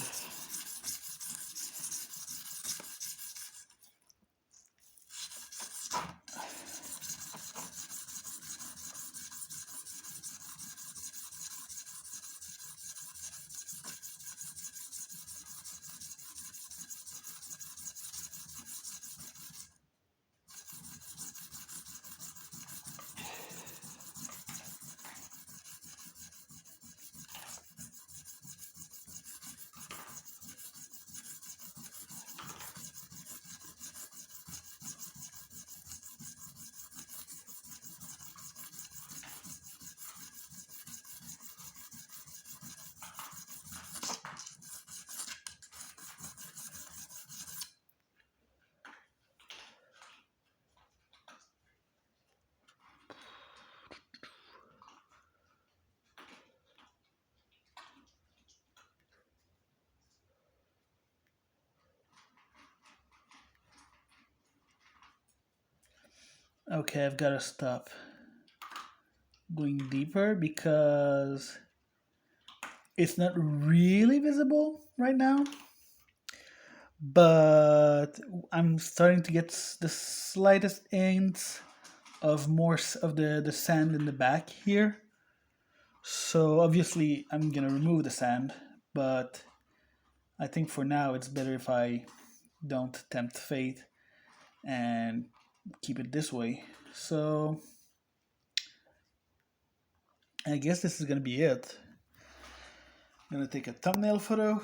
Okay, I've got to stop going deeper because it's not really visible right now, but I'm starting to get the slightest hints of more of the sand in the back here. So obviously I'm gonna remove the sand, but I think for now it's better if I don't tempt fate and keep it this way. So I guess this is gonna be it. I'm gonna take a thumbnail photo.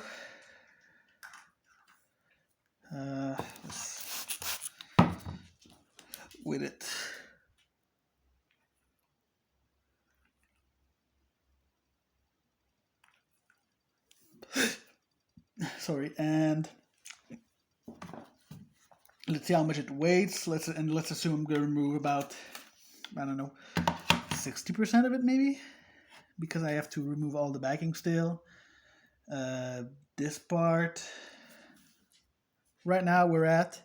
With it. Sorry, and let's see how much it weighs. Let's assume I'm gonna remove about, I don't know, 60% of it maybe, because I have to remove all the backing still. This part. Right now we're at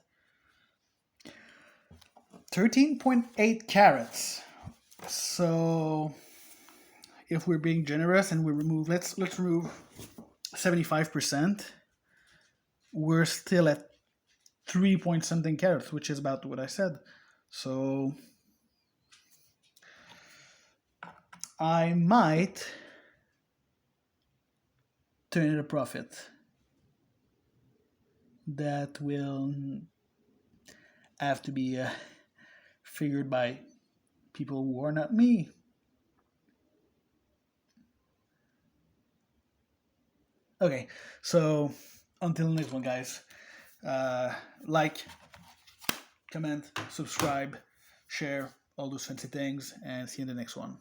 13.8 carats. So if we're being generous and we remove, let's remove 75%, we're still at 3 point something carats, which is about what I said. So I might turn it a profit. That will have to be figured by people who are not me. Okay, so until the next one, guys. Like, comment, subscribe, share, all those fancy things, and see you in the next one.